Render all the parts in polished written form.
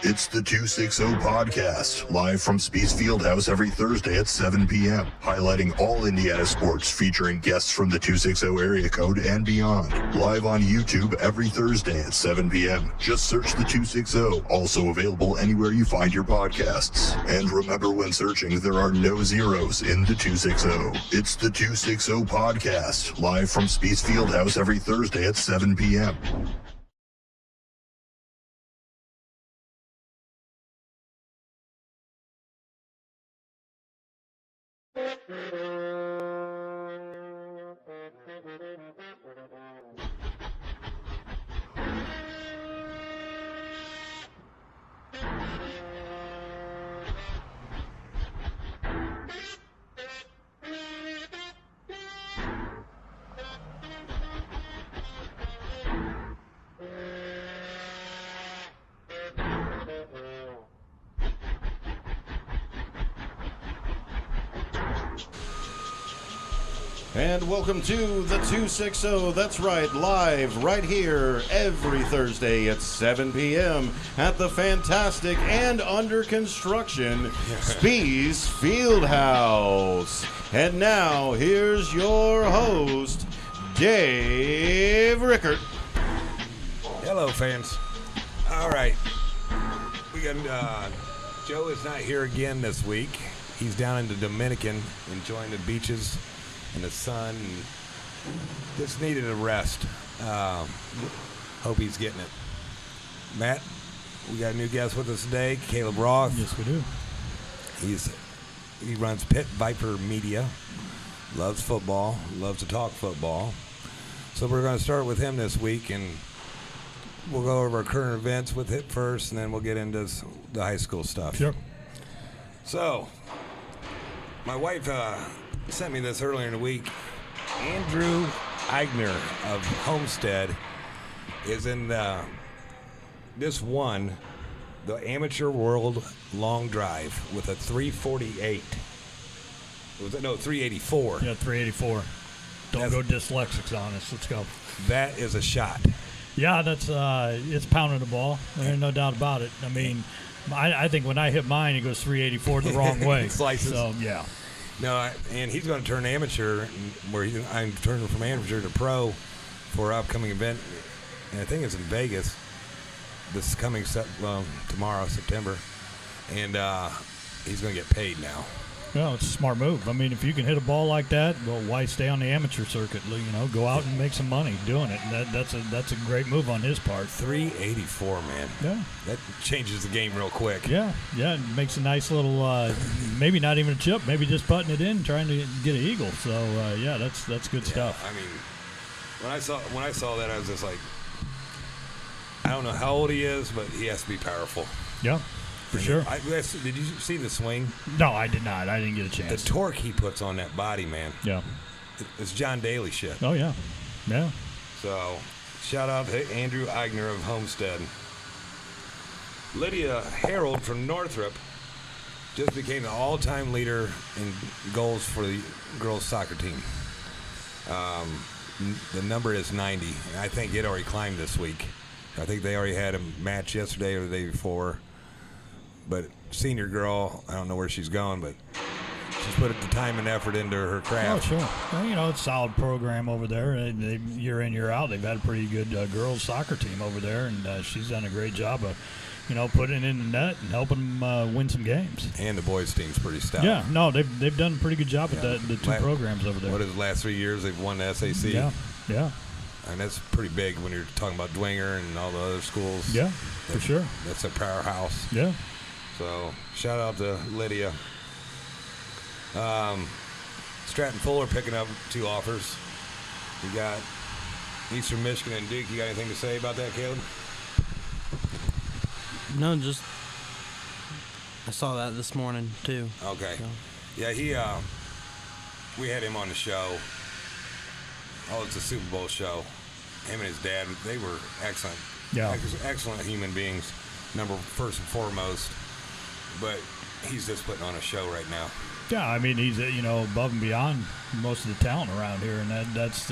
It's the 260 Podcast, live from Spees Fieldhouse every Thursday at 7 p.m., highlighting all Indiana sports, featuring guests from the 260 area code and beyond. Live on YouTube every Thursday at 7 p.m. Just search the 260, also available anywhere you find your podcasts. And remember, when searching, there are no zeros in the 260. It's the 260 Podcast, live from Spees Fieldhouse every Thursday at 7 p.m. And welcome to the 260. That's right, live right here every Thursday at 7 p.m. at the fantastic and under construction Spees Fieldhouse. And now, here's your host, Dave Rickert. Hello, fans. All right. We got Joe is not here again this week. He's down in the Dominican enjoying the beaches and the sun, and just needed a rest. Hope he's getting it. Matt, we got a new guest with us today, Caleb Roth. Yes, we do. He runs Pit Viper Media, loves football, loves to talk football. So we're going to start with him this week, and we'll go over our current events with it first, and then we'll get into the high school stuff. Sure. So, my wife sent me this earlier in the week. Andrew Eigner of Homestead is in this won the Amateur World Long Drive with a 348. No, 384. Yeah, 384. Don't go dyslexics on us. Let's go. That is a shot. Yeah, that's it's pounding the ball. There's no doubt about it. I mean, I think when I hit mine, it goes 384 the wrong way. Slices. So, yeah. No, and he's going to turn amateur, where I'm turning from amateur to pro for an upcoming event. And I think it's in Vegas this coming tomorrow, September. And he's going to get paid now. Well, it's a smart move. I mean, if you can hit a ball like that, well, why stay on the amateur circuit? You know, go out and make some money doing it. And that's a great move on his part. 384, man. Yeah. That changes the game real quick. Yeah, it makes a nice little, maybe not even a chip, maybe just putting it in, trying to get an eagle. So, yeah, that's good stuff. I mean, when I saw that, I was just like, I don't know how old he is, but he has to be powerful. Yeah. For sure. Did you see the swing? No, I did not. I didn't get a chance. The torque he puts on that body, man. Yeah. It's John Daly shit. Oh, yeah. Yeah. So, shout out to Andrew Eigner of Homestead. Lydia Harold from Northrop just became the all-time leader in goals for the girls' soccer team. The number is 90. I think it already climbed this week. I think they already had a match yesterday or the day before. But senior girl, I don't know where she's going, but she's put the time and effort into her craft. Oh, sure. Well, it's a solid program over there. Year in, year out, they've had a pretty good girls soccer team over there, and she's done a great job of, putting it in the net and helping them win some games. And the boys' team's pretty stout. Yeah, no, they've done a pretty good job with the two programs over there. What is the last 3 years they've won the SAC? Yeah. And that's pretty big when you're talking about Dwenger and all the other schools. Yeah, for sure. That's a powerhouse. Yeah. So, shout out to Lydia. Stratton Fuller picking up 2 offers. You got Eastern Michigan and Duke. You got anything to say about that, Caleb? No, just I saw that this morning too. Okay. So. Yeah, we had him on the show. Oh, it's a Super Bowl show. Him and his dad, they were excellent. Yeah. Excellent human beings, first and foremost. But he's just putting on a show right now. Yeah, I mean, he's, above and beyond most of the talent around here, and that's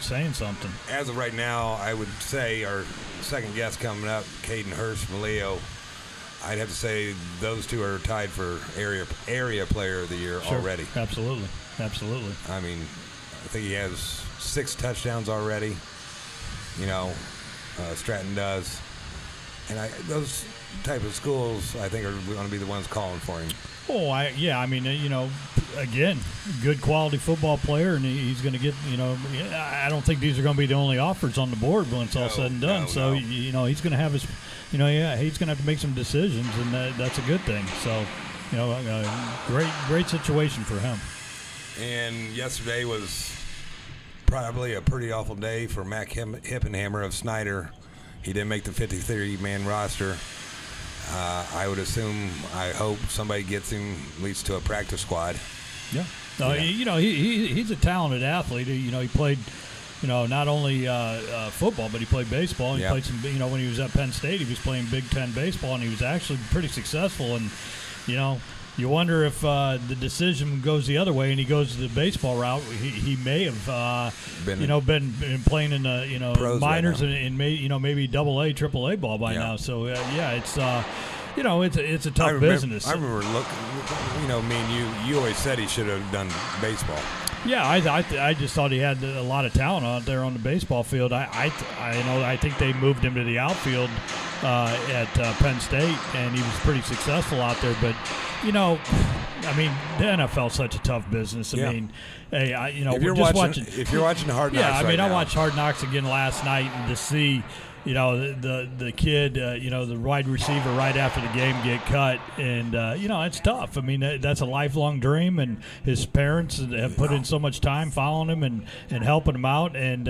saying something. As of right now, I would say our second guest coming up, Kaden Hurst from Leo, I'd have to say those two are tied for area player of the year already. Absolutely. I mean, I think he has 6 touchdowns already. Stratton does. And those type of schools, I think, are going to be the ones calling for him. Oh, I mean, again, good quality football player, and he's going to get, I don't think these are going to be the only offers on the board when it's all said and done. So, he's going to have his, he's going to have to make some decisions, and that's a good thing. So, great situation for him. And yesterday was probably a pretty awful day for Mac Hippenhammer of Snyder. He didn't make the 53-man roster. I would assume, I hope somebody gets him at least to a practice squad. Yeah. He's a talented athlete. He played, not only football, but he played baseball. He played some, when he was at Penn State, he was playing Big Ten baseball, and he was actually pretty successful. And, you wonder if the decision goes the other way and he goes to the baseball route. He may have, been playing in the minors right and maybe AA, AAA ball by now. So it's it's a tough business. I remember me and you always said he should have done baseball. Yeah, I just thought he had a lot of talent out there on the baseball field. I think they moved him to the outfield at Penn State, and he was pretty successful out there. But the NFL's such a tough business. I mean, hey, if you're watching Hard Knocks, I watched Hard Knocks again last night, and to see, the kid, the wide receiver right after the game get cut, and it's tough. I mean, that's a lifelong dream, and his parents have put in so much time following him and helping him out, and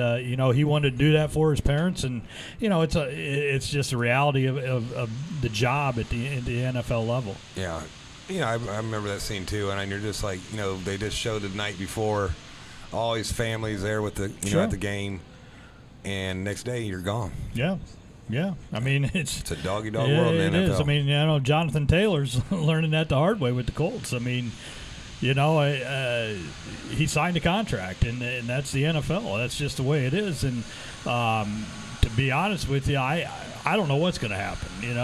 he wanted to do that for his parents, and it's just a reality of the job at the NFL level. Yeah. I remember that scene too, and you're just like, they just showed the night before, all his family's there with the, at the game, and next day you're gone. Yeah. I mean, it's a dog-eat-dog world in the NFL. It is. I mean, Jonathan Taylor's learning that the hard way with the Colts. I mean, he signed a contract, and that's the NFL. That's just the way it is. And to be honest with you, I don't know what's going to happen. And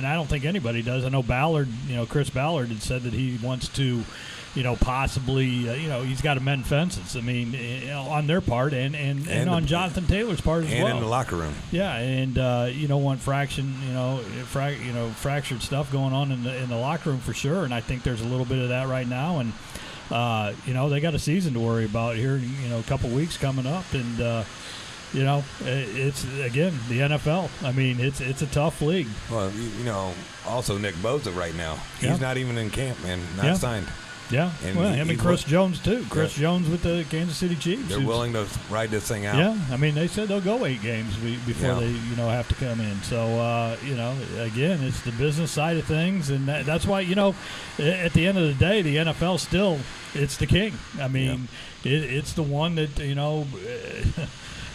I don't think anybody does. I know Ballard, Chris Ballard had said that he wants to, possibly, he's got to mend fences. I mean, on their part and on Jonathan Taylor's part as well. And in the locker room. Yeah, and want fractured stuff going on in the locker room for sure. And I think there's a little bit of that right now. And they got a season to worry about here. A couple weeks coming up, and. It's, again, the NFL. I mean, it's a tough league. Well, also Nick Bosa right now. He's not even in camp, man. Not signed. Yeah. And him and Chris Jones, too. Chris Jones with the Kansas City Chiefs. They're willing to ride this thing out. Yeah. I mean, they said they'll go 8 games before they, have to come in. So, again, it's the business side of things. And that's why, at the end of the day, the NFL still, it's the king. I mean, it's the one that,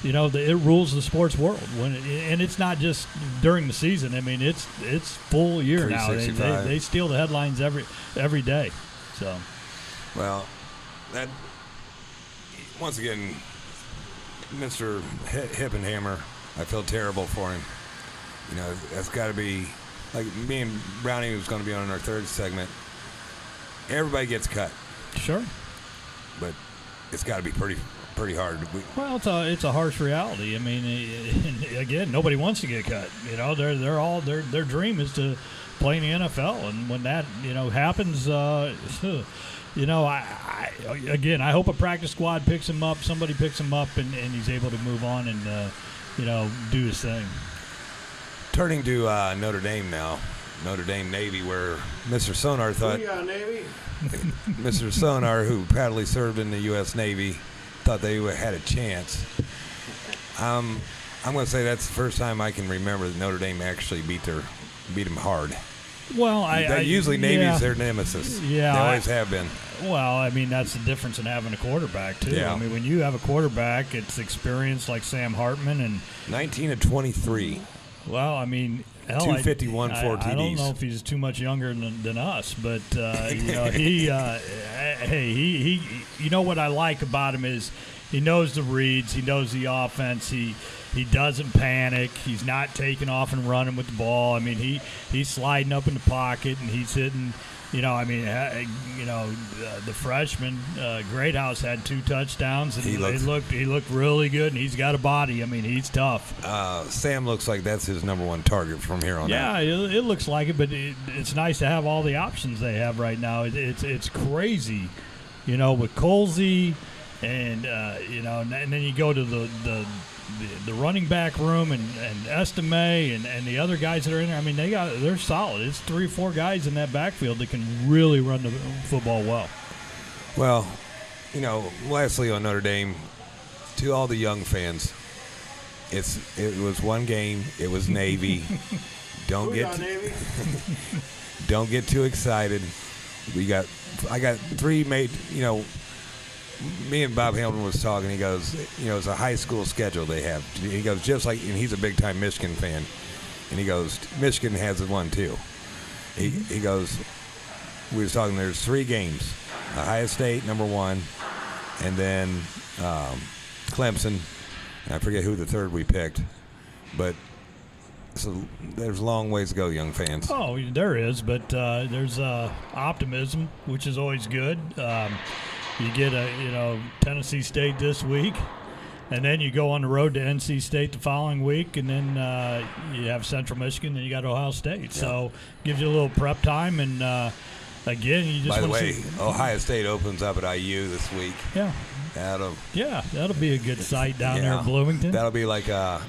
it rules the sports world and it's not just during the season. I mean, it's full year now. They steal the headlines every day. So, well, that once again, Mr. Hippenhammer, I feel terrible for him. That's got to be like me and Brownie, who's going to be on our third segment. Everybody gets cut. Sure, but it's got to be pretty hard. Well, it's a harsh reality. I mean, again, nobody wants to get cut. They're all their dream is to play in the NFL, and when that happens, I hope a practice squad picks him up. Somebody picks him up, and he's able to move on and do his thing. Turning to Notre Dame now, Notre Dame Navy, where Mr. Sonar thought Navy. Mr. Sonar, who proudly served in the U.S. Navy, thought they had a chance. I'm going to say that's the first time I can remember that Notre Dame actually beat them hard. Well, usually Navy's their nemesis. Yeah, they always have been. Well, I mean, that's the difference in having a quarterback too. Yeah. I mean, when you have a quarterback, it's experience like Sam Hartman and 19 of 23. Well, I mean, 251 4 TDs. I don't know if he's too much younger than us, but he what I like about him is he knows the reads. He knows the offense. He doesn't panic. He's not taking off and running with the ball. I mean, he's sliding up in the pocket and he's hitting. The freshman Greathouse had 2 touchdowns and he looked really good, and he's got a body. I mean, he's tough. Sam looks like that's his number 1 target from here on out. Yeah, it looks like it, but it's nice to have all the options they have right now. It's crazy, with Colsey and and then you go to the running back room and Estime and the other guys that are in there. I mean, they're solid. It's 3 or 4 guys in that backfield that can really run the football well. Well, lastly on Notre Dame, to all the young fans, it was one game. It was Navy. Don't get too excited. I got 3 made. Me and Bob Hamilton was talking. He goes, it's a high school schedule they have. He goes, just like, and he's a big time Michigan fan, and he goes, Michigan has one too. He goes, we was talking. There's 3 games: Ohio State number 1, and then Clemson. And I forget who the third we picked, but so there's a long ways to go, young fans. Oh, there is, but there's optimism, which is always good. You get Tennessee State this week, and then you go on the road to NC State the following week, and then you have Central Michigan, and you got Ohio State. Yeah. So gives you a little prep time, and again, you just. By the way, Ohio State opens up at IU this week. Yeah. That'll be a good sight down there in Bloomington. That'll be like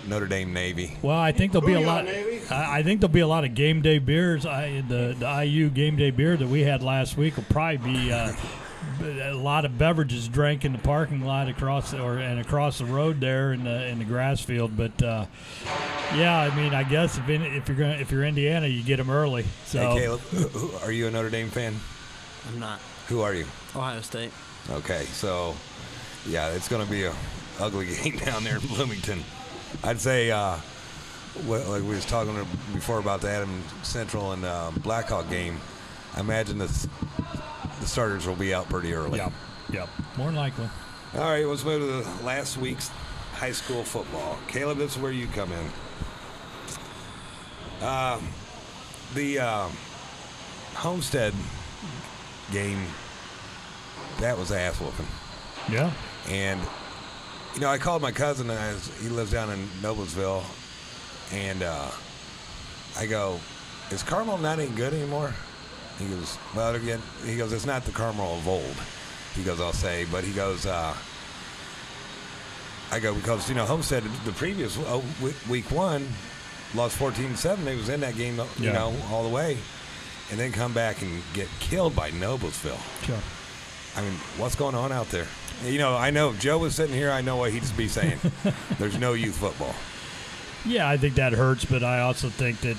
Notre Dame Navy. Well, I think there'll be a lot. I think there'll be a lot of game day beers. The IU game day beer that we had last week will probably be. A lot of beverages drank in the parking lot across the road there in the grass field, but I guess if you're Indiana, you get them early. So. Hey Caleb, are you a Notre Dame fan? I'm not. Who are you? Ohio State. Okay, so it's going to be a ugly game down there in Bloomington. I'd say, like we was talking before about the Adam Central and Blackhawk game. I imagine the starters will be out pretty early. Yep. More than likely. All right, let's move to the last week's high school football. Caleb, this is where you come in. The Homestead game, that was ass whooping. Yeah. And, I called my cousin, he lives down in Noblesville, and I go, is Carmel not any good anymore? He goes, well, again, it's not the Carmel of old. He goes, I'll say, but he goes, I go, because, Homestead, the previous week 1, lost 14-7. They was in that game, all the way, and then come back and get killed by Noblesville. Sure. I mean, what's going on out there? I know if Joe was sitting here, I know what he'd be saying. There's no youth football. Yeah, I think that hurts, but I also think that,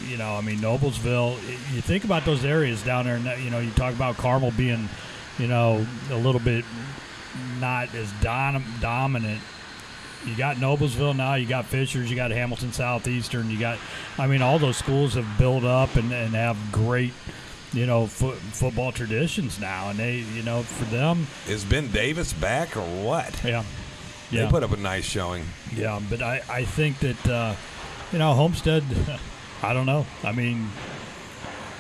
Noblesville, you think about those areas down there, you talk about Carmel being, a little bit not as dominant. You got Noblesville now, you got Fishers, you got Hamilton Southeastern, you got, all those schools have built up and have great, football traditions now. And they, for them. Is Ben Davis back or what? Yeah. They put up a nice showing. Yeah, but I think that, Homestead, I don't know. I mean,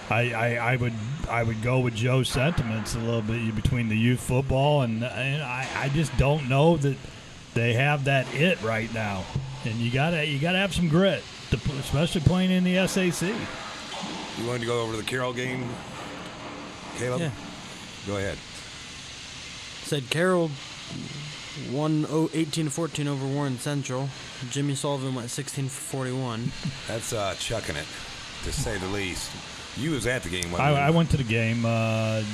I would go with Joe's sentiments a little bit between the youth football and I just don't know that they have that it right now. And you gotta have some grit, especially playing in the SAC. You wanted to go over the Carroll game, Caleb? Yeah. Go ahead. Said Carroll won 18-14 over Warren Central. Jimmy Sullivan went 16-41. That's chucking it, to say the least. You was at the game. I went to the game.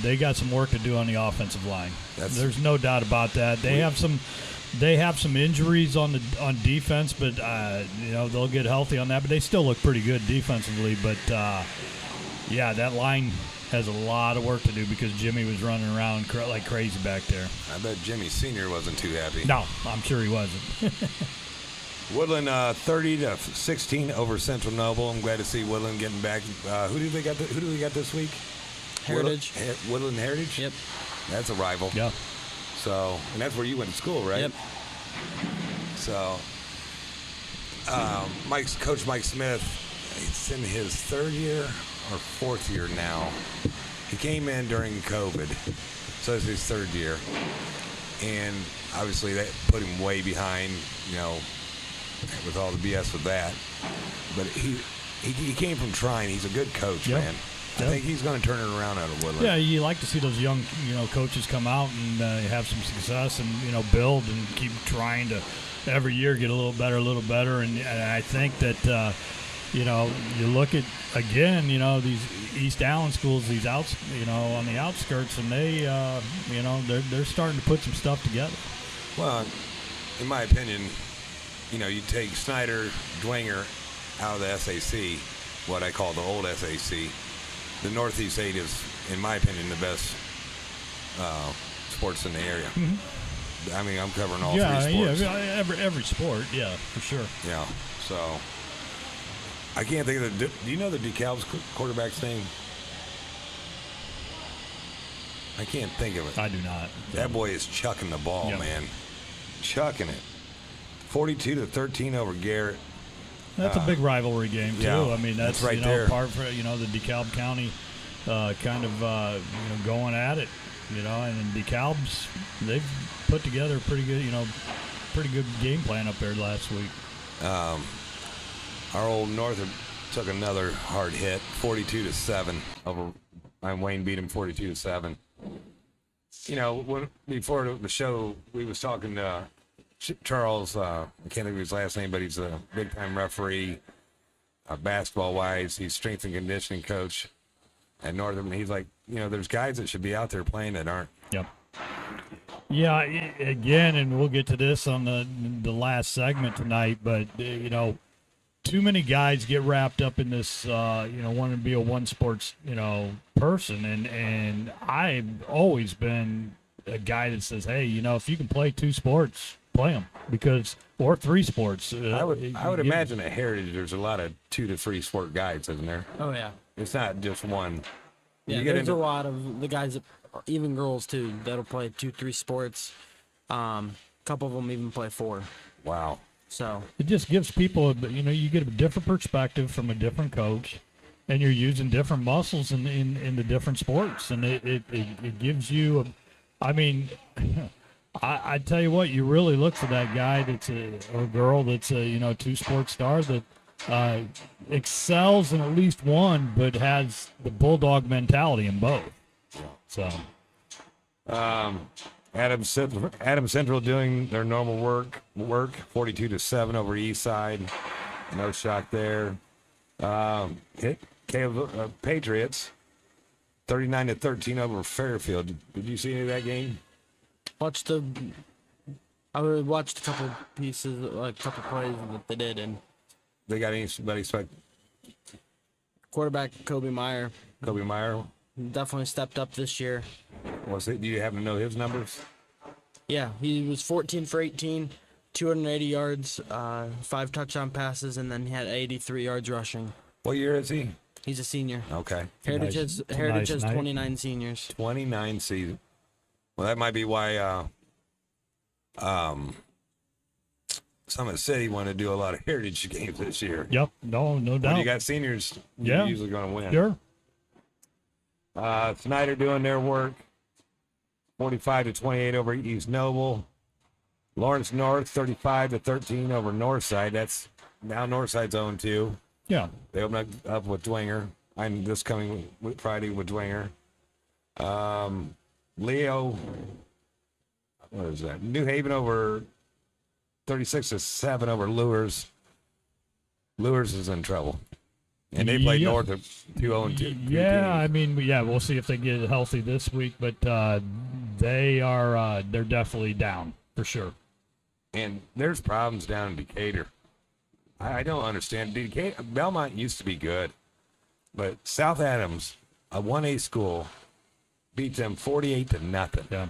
They got some work to do on the offensive line. There's no doubt about that. They have some injuries on defense, but they'll get healthy on that. But they still look pretty good defensively. But that line has a lot of work to do because Jimmy was running around like crazy back there. I bet Jimmy Sr. wasn't too happy. No, I'm sure he wasn't. Woodland 30-16 over Central Noble. I'm glad to see Woodland getting back. Who do they got this week? Heritage. Woodland Heritage? Yep. That's a rival. Yeah. So, and that's where you went to school, right? Yep. So, Coach Mike Smith, it's in his third year or fourth year now. He came in during COVID, so it's his third year. And obviously that put him way behind, with all the BS with that. But he came from trying. He's a good coach, man. I think he's going to turn it around out of Woodland. Yeah, you like to see those young, coaches come out and have some success and, build and keep trying to every year get a little better. And I think that, you look at, again, these East Allen schools, these outs, on the outskirts, and they, they're starting to put some stuff together. Well, in my opinion, you take Snyder, Dwenger out of the SAC, what I call the old SAC. The Northeast 8 is, in my opinion, the best sports in the area. Mm-hmm. I mean, I'm covering all three sports. Yeah, every sport, yeah, for sure. Yeah, so I can't think of do you know the DeKalb's quarterback's name? I can't think of it. I do not. That boy is chucking the ball, man. Chucking it. 42-13 over Garrett. That's a big rivalry game, too. Yeah, I mean, that's right there. Part for, the DeKalb County going at it, and DeKalb's, they've put together a pretty good game plan up there last week. Our old Northern took another hard hit, 42-7 over. Wayne beat him 42-7. Before the show, we was talking to Charles. I can't think of his last name, but he's a big-time referee, basketball-wise. He's strength and conditioning coach at Northern. He's like, there's guys that should be out there playing that aren't. Yep. Yeah, again, and we'll get to this on the last segment tonight, but, too many guys get wrapped up in this, wanting to be a one sports, person. And I've always been a guy that says, hey, if you can play two sports, play them, or three sports. I would imagine at Heritage there's a lot of 2 to 3 sport guys, isn't there? Oh, yeah. It's not just one. Yeah, there's a lot of the guys, even girls too, that'll play 2-3 sports. Couple of them even play 4. Wow. So it just gives people, you get a different perspective from a different coach, and you're using different muscles in the different sports, and it gives you, I tell you what, you really look for that guy or girl that's a 2-sport star that excels in at least one, but has the bulldog mentality in both. So, Adam Central doing their normal work 42-7 over East Side. No shock there. Patriots 39-13 over Fairfield. Did you see any of that game? I watched a couple pieces, like a couple plays that they did, and they got anybody quarterback Kobe Meyer definitely stepped up this year. Do you happen to know his numbers? Yeah, he was 14 for 18, 280 yards, 5 touchdown passes, and then he had 83 yards rushing. What year is he? He's a senior. Okay. Heritage has 29 seniors. 29 season. Well, that might be why Summit City want to do a lot of Heritage games this year. Yep. No doubt. When you got seniors, you're usually going to win. Sure. Snyder doing their work. 45-28 over East Noble. Lawrence North 35-13 over Northside. That's now Northside's 0-2. Yeah. They open up with Dwenger. I'm this coming Friday with Dwenger. Leo, what is that? New Haven over 36-7 over Lures. Lures is in trouble. And they played North of 2-0-2. Yeah, we'll see if they get healthy this week, but they're definitely down for sure. And there's problems down in Decatur. I don't understand. Belmont used to be good, but South Adams, a 1A school, beat them 48-0. Yeah.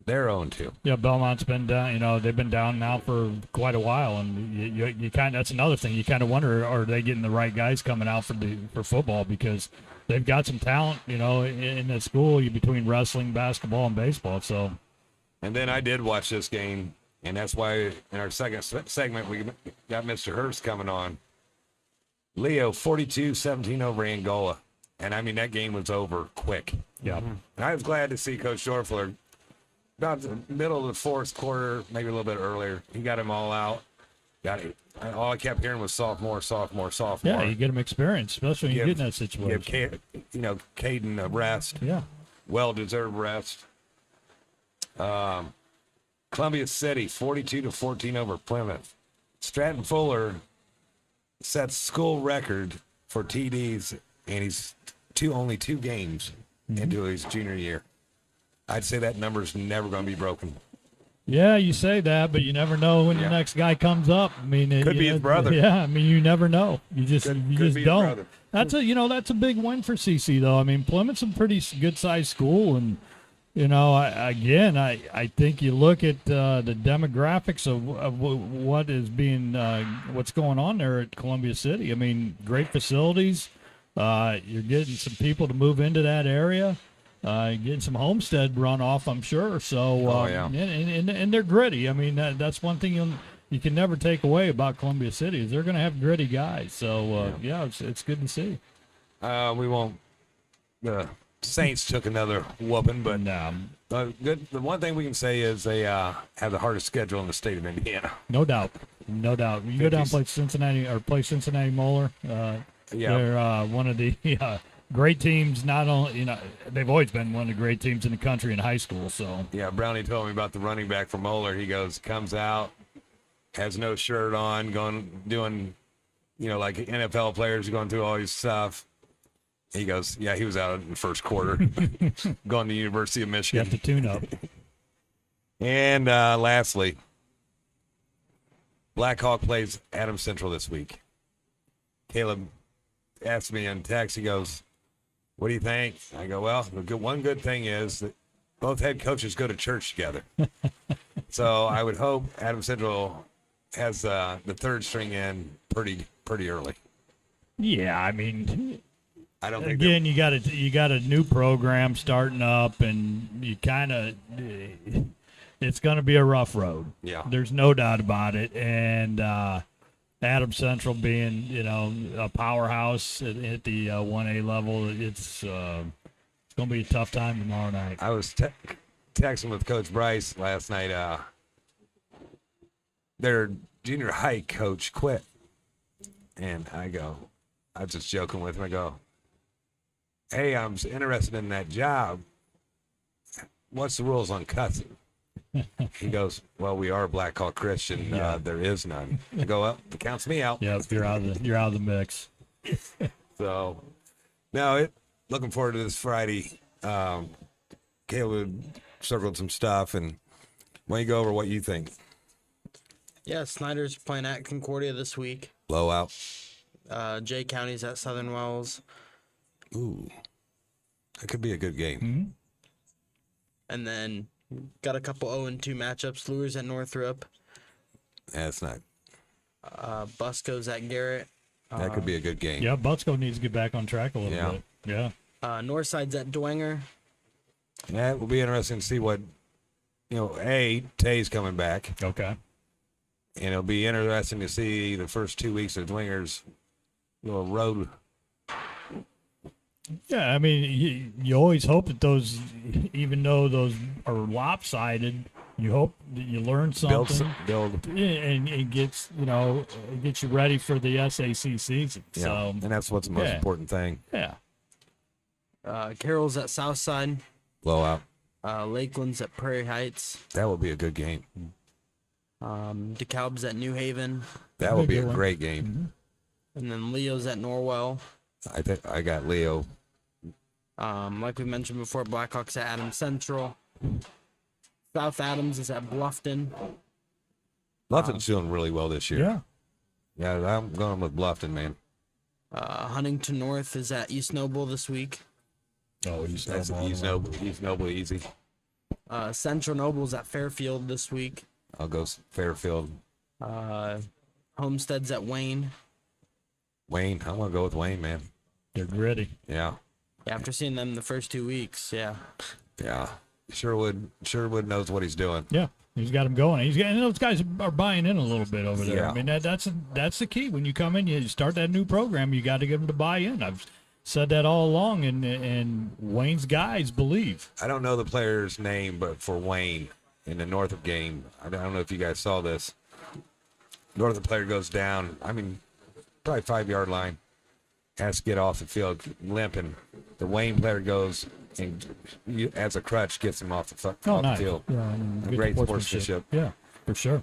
They're 0-2. Yeah, Belmont's been down. They've been down now for quite a while, and you kind of, that's another thing. You kind of wonder, are they getting the right guys coming out for football, because they've got some talent, in the school between wrestling, basketball, and baseball. So And then I did watch this game, and that's why in our second segment we got Mr. Hurst coming on. Leo 42-17 over Angola. And, I mean, that game was over quick. Yeah. And I was glad to see Coach Schorfler about the middle of the fourth quarter, maybe a little bit earlier. He got them all out. Got it. All I kept hearing was sophomore. Yeah, you get them experience, especially when you get in that situation. Give Kaden a rest. Yeah. Well-deserved rest. Columbia City 42-14 over Plymouth. Stratton Fuller sets school record for TDs, and he's only two games into his junior year. I'd say that number's never going to be broken. Yeah, you say that, but you never know when the next guy comes up. I mean, could be his brother. Yeah, I mean, you never know. You just don't. That's a big win for CC though. I mean, Plymouth's a pretty good sized school, and I think you look at the demographics of what is being what's going on there at Columbia City. I mean, great facilities. You're getting some people to move into that area. Getting some Homestead runoff, I'm sure. So, and they're gritty. I mean, that's one thing you can never take away about Columbia City is they're going to have gritty guys. So, it's good to see. We won't. The Saints took another whooping, but good. The one thing we can say is they have the hardest schedule in the state of Indiana. No doubt. You go down and play Cincinnati Moeller. They're one of the great teams. Not only they've always been one of the great teams in the country in high school. So Brownie told me about the running back from Moeller. He comes out, has no shirt on, doing like NFL players going through all his stuff. He goes, he was out in the first quarter, going to the University of Michigan. You have to tune up. And lastly, Blackhawk plays Adams Central this week. Caleb asked me in text, he goes, what do you think? I go, well, one good thing is that both head coaches go to church together. So I would hope Adams Central has the third string in pretty early. Yeah, I mean, I don't think again, you got a new program starting up, and you kind of it's going to be a rough road. Yeah, there's no doubt about it, and Adams Central being a powerhouse at the 1A level, it's going to be a tough time tomorrow night. I was texting with Coach Bryce last night. Their junior high coach quit, and I was just joking with him. I go, hey, I'm interested in that job. What's the rules on cussing? He goes, well, we are Blackhawk Christian. There is none. I go, well, it counts me out. Yeah, you're out of the mix. So, no, looking forward to this Friday. Caleb circled some stuff, and why don't you go over what you think? Yeah, Snyder's playing at Concordia this week. Blowout. Jay County's at Southern Wells. Ooh, that could be a good game. Mm-hmm. And then got a couple 0-2 matchups. Lures at Northrop. That's not. Busco's at Garrett. That could be a good game. Yeah, Busco needs to get back on track a little bit. Yeah. Northside's at Dwenger. Yeah, it will be interesting to see what, Tay's coming back. Okay. And it'll be interesting to see the first 2 weeks of Dwenger's little road. Yeah, I mean, you always hope that those, even though those are lopsided, you hope that you learn something. Build. And it gets, you ready for the SAC season. Yeah, so, and that's what's the most important thing. Yeah. Carroll's at Southside. Blowout. Lakeland's at Prairie Heights. That will be a good game. DeKalb's at New Haven. That will be a great game. Mm-hmm. And then Leo's at Norwell. I think I got Leo. Like we mentioned before, Blackhawks at Adams Central. South Adams is at Bluffton. Bluffton's doing really well this year. Yeah. Yeah, I'm going with Bluffton, man. Huntington North is at East Noble this week. Oh, East Noble easy. Central Noble's at Fairfield this week. I'll go Fairfield. Homestead's at Wayne. Wayne, I'm going to go with Wayne, man. They're gritty. Yeah. After seeing them the first 2 weeks, yeah. Yeah. Sherwood knows what he's doing. Yeah, he's got him going. And those guys are buying in a little bit over there. Yeah. I mean, that's the key. When you come in, you start that new program, you got to get them to buy in. I've said that all along, and Wayne's guys believe. I don't know the player's name, but for Wayne in the Northrop game, I don't know if you guys saw this. Northrop player goes down, probably 5-yard line, has to get off the field limping. The Wayne player goes and as a crutch gets him off the Nice. field. Yeah, good Great sportsmanship. Yeah, for sure.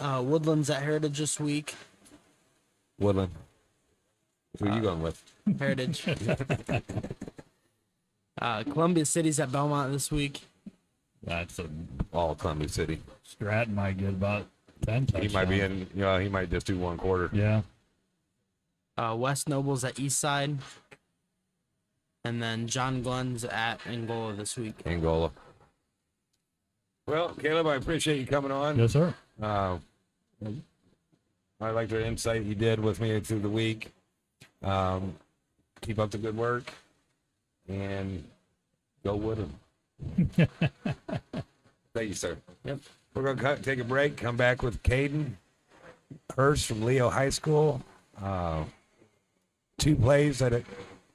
Woodland's at Heritage this week. Woodland. Who are you going with? Heritage. Columbia City's at Belmont this week. That's All Columbia City. Stratton might get about 10 touchdowns. He might be in, he might just do one quarter. Yeah. West Noble's at Eastside. And then John Glenn's at Angola this week. Angola. Well, Caleb, I appreciate you coming on. Yes, sir. I like the insight you did with me through the week. Keep up the good work and go with them. Thank you, sir. Yep. We're going to take a break, come back with Kaden Hurst from Leo High School. 2 plays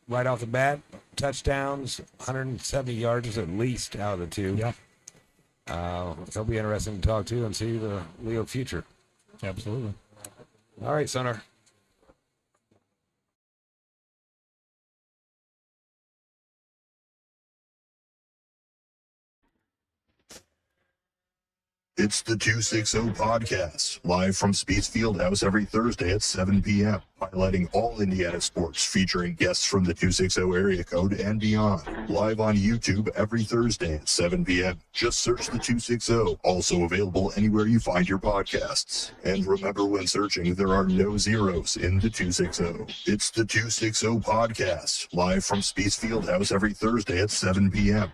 right off the bat, touchdowns, 170 yards at least out of the 2. Yeah. It'll be interesting to talk to and see the Leo future. Absolutely. All right, Sonar. It's the 260 Podcast, live from Speeds Fieldhouse every Thursday at 7 p.m., highlighting all Indiana sports, featuring guests from the 260 area code and beyond. Live on YouTube every Thursday at 7 p.m. Just search the 260, also available anywhere you find your podcasts. And remember, when searching, there are no zeros in the 260. It's the 260 Podcast, live from Speeds Fieldhouse every Thursday at 7 p.m.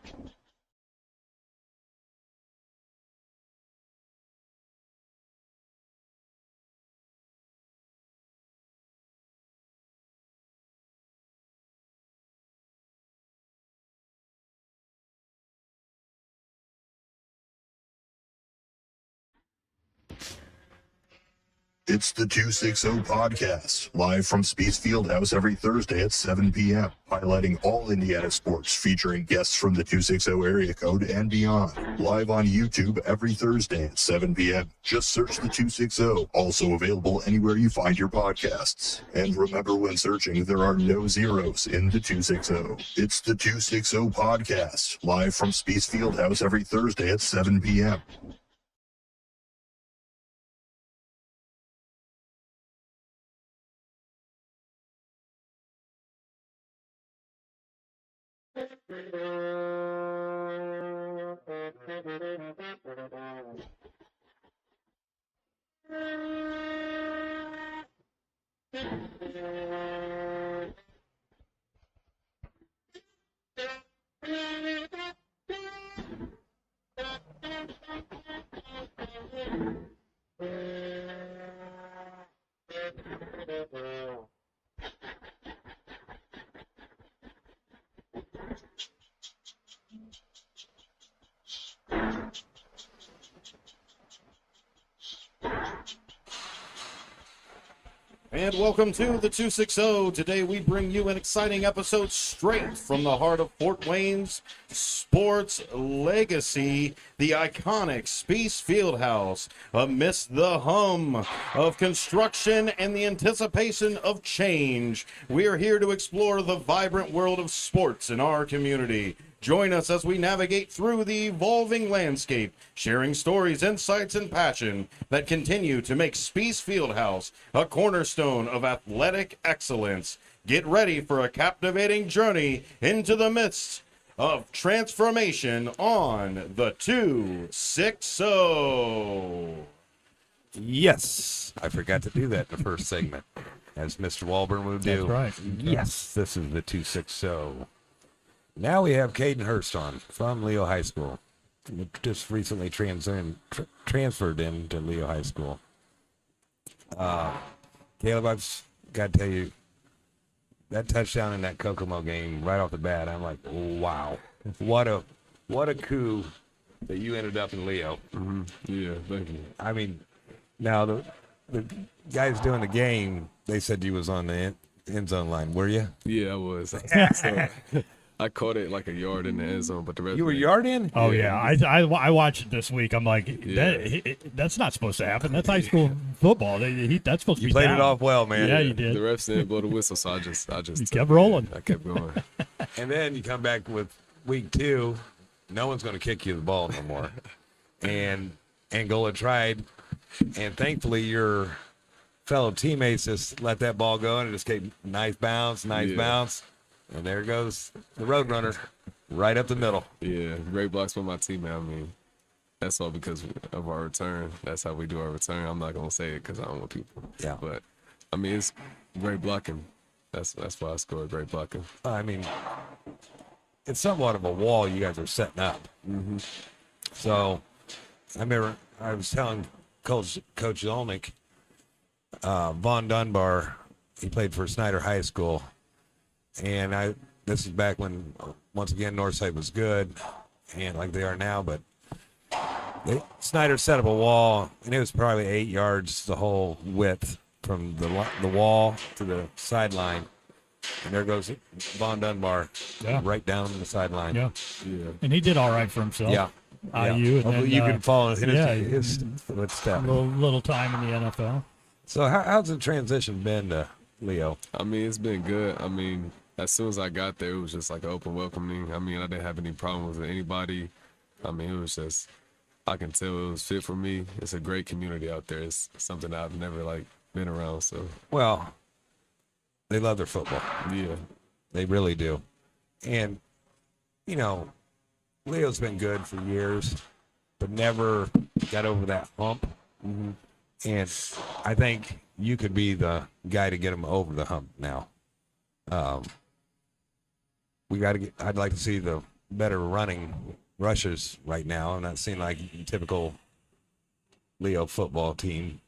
It's the 260 Podcast, live from Speeds Fieldhouse every Thursday at 7 p.m., highlighting all Indiana sports, featuring guests from the 260 area code and beyond. Live on YouTube every Thursday at 7 p.m. Just search the 260, also available anywhere you find your podcasts. And remember, when searching, there are no zeros in the 260. It's the 260 Podcast, live from Speeds Fieldhouse every Thursday at 7 p.m. And welcome to the 260. Today we bring you an exciting episode straight from the heart of Fort Wayne's sports legacy, the iconic Speece Fieldhouse. Amidst the hum of construction and the anticipation of change, we are here to explore the vibrant world of sports in our community. Join us as we navigate through the evolving landscape, sharing stories, insights, and passion that continue to make Speece Fieldhouse a cornerstone of athletic excellence. Get ready for a captivating journey into the midst of transformation on the 260. Yes, I forgot to do that in the first segment, as Mr. Walburn would do. That's right. Yes, this is the 260. Now we have Kaden Hurst on from Leo High School. Just recently transferred into Leo High School. Caleb, I've got to tell you, that touchdown in that Kokomo game right off the bat, I'm like, wow, what a what a coup that you ended up in Leo. Mm-hmm. Yeah, thank you. I mean, now the guys doing the game, they said you was on the end zone line. Were you? Yeah, I was. So, I caught it like a yard in the end zone, but the rest. You were yard in? Oh yeah, I watched it this week. I'm like, Yeah. that's not supposed to happen. That's high school football. That's supposed to You be played down. it off well, man. Yeah, you did. The refs didn't blow the whistle, so I just You kept rolling. I kept going. And then you come back with week 2. No one's going to kick you the ball no more. And Angola tried, and thankfully your fellow teammates just let that ball go, and it just came nice bounce, bounce. And there goes the Roadrunner right up the middle. Yeah, great blocks by my teammate. I mean, that's all because of our return. That's how we do our return. I'm not gonna say it because I don't want people. Yeah. But I mean, it's great blocking. That's why I scored. Great blocking. I mean, it's somewhat of a wall you guys are setting up. Mm-hmm. So I remember I was telling Coach Zolnick, Von Dunbar, he played for Snyder High School. And this is back when, once again, Northside was good, and like they are now. But Snyder set up a wall, and it was probably 8 yards the whole width from the wall to the sideline. And there goes Von Dunbar, right down the sideline. Yeah. Yeah. And he did all right for himself. Yeah. IU. And Hopefully then, you can follow in yeah, his footsteps. little time in the NFL. So how's the transition been to Leo? I mean, it's been good. I mean, as soon as I got there, it was just like an open welcoming. I mean, I didn't have any problems with anybody. I mean, it was just, I can tell it was fit for me. It's a great community out there. It's something that I've never, been around, so. Well, they love their football. Yeah. They really do. And, Leo's been good for years, but never got over that hump. Mm-hmm. And I think you could be the guy to get him over the hump now. I'd like to see the better running rushers right now. I'm not seeing like typical Leo football team,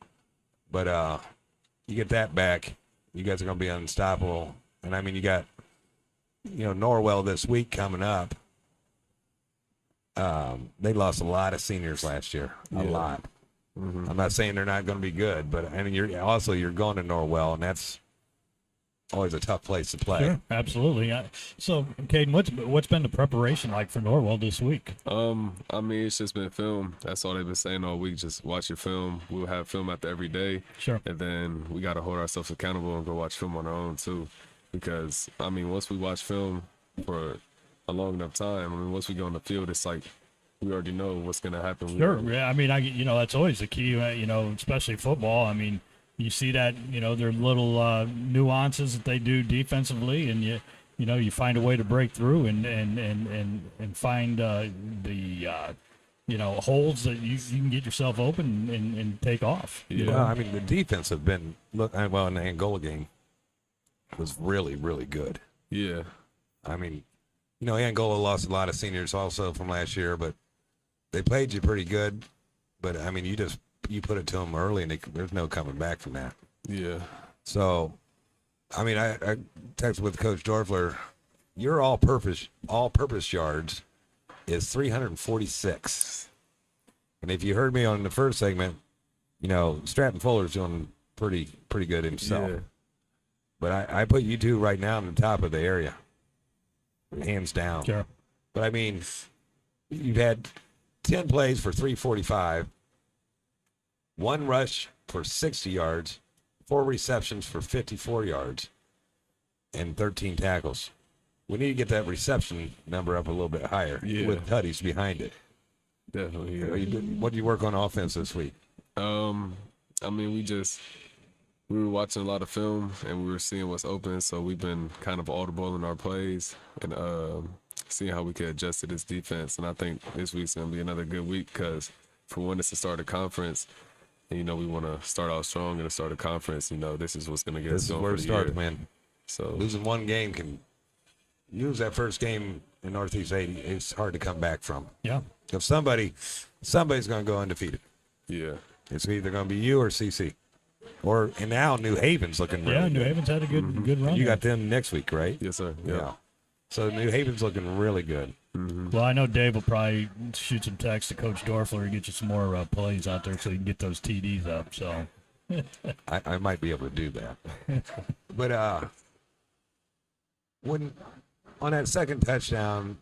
but you get that back, you guys are going to be unstoppable. And I mean, you got, Norwell this week coming up. They lost a lot of seniors last year, a lot. Mm-hmm. I'm not saying they're not going to be good, but I mean, you're going to Norwell, and that's always a tough place to play. Sure, absolutely. So, Kaden, what's been the preparation like for Norwell this week? I mean, it's just been film. That's all they've been saying all week. Just watch your film. We'll have film after every day. Sure. And then we got to hold ourselves accountable and go watch film on our own, too. Because, I mean, once we watch film for a long enough time, I mean, once we go on the field, it's like we already know what's going to happen. Sure. Yeah. I mean, that's always the key, especially football. I mean, you see that, there are little nuances that they do defensively, and you find a way to break through and find the holes that you can get yourself open and take off. Yeah. Well, I mean, the defense have been in the Angola game was really, really good. Yeah. I mean, Angola lost a lot of seniors also from last year, but they played you pretty good. But I mean, you put it to them early, and there's no coming back from that. Yeah. So, I mean, I texted with Coach Dorfler. Your all-purpose yards is 346. And if you heard me on the first segment, Stratton Fuller's doing pretty good himself. Yeah. But I put you two right now on the top of the area, hands down. Sure. But I mean, you've had 10 plays for 345, 1 rush for 60 yards, 4 receptions for 54 yards, and 13 tackles. We need to get that reception number up a little bit higher with tutties behind it. Definitely. Yeah. What do you work on offense this week? I mean, we were watching a lot of film, and we were seeing what's open, so we've been kind of audible in our plays and seeing how we could adjust to this defense. And I think this week's going to be another good week because, for one, it's the start of conference, and, we want to start out strong in the start of conference. This is what's going to get us going for the year. This is where it starts, man. So losing one game can – lose that first game in Northeast 80, it's hard to come back from. Yeah. If somebody's going to go undefeated. Yeah. It's either going to be you or CC. And now New Haven's looking really good. New Haven's had a good run. You got them next week, right? Yes, sir. Yeah. So New Haven's looking really good. Well, I know Dave will probably shoot some text to Coach Dorfler and get you some more plays out there so you can get those TDs up. So I might be able to do that. But when on that second touchdown,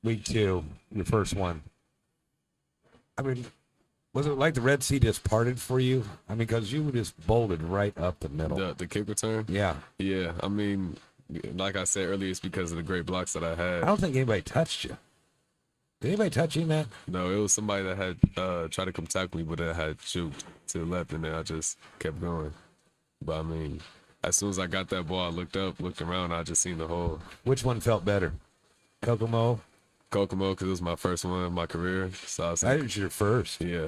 week 2, your first one, I mean, was it like the Red Sea just parted for you? I mean, because you just bolted right up the middle. The kick return? Yeah. Yeah. I mean, like I said earlier, it's because of the great blocks that I had. I don't think anybody touched you. Did anybody touch you in that? No, it was somebody that had tried to come tackle me, but it had juked to the left, and then I just kept going. But, I mean, as soon as I got that ball, I looked around, I just seen the hole. Which one felt better? Kokomo? Kokomo, because it was my first one in my career. So I That said, was your first. yeah,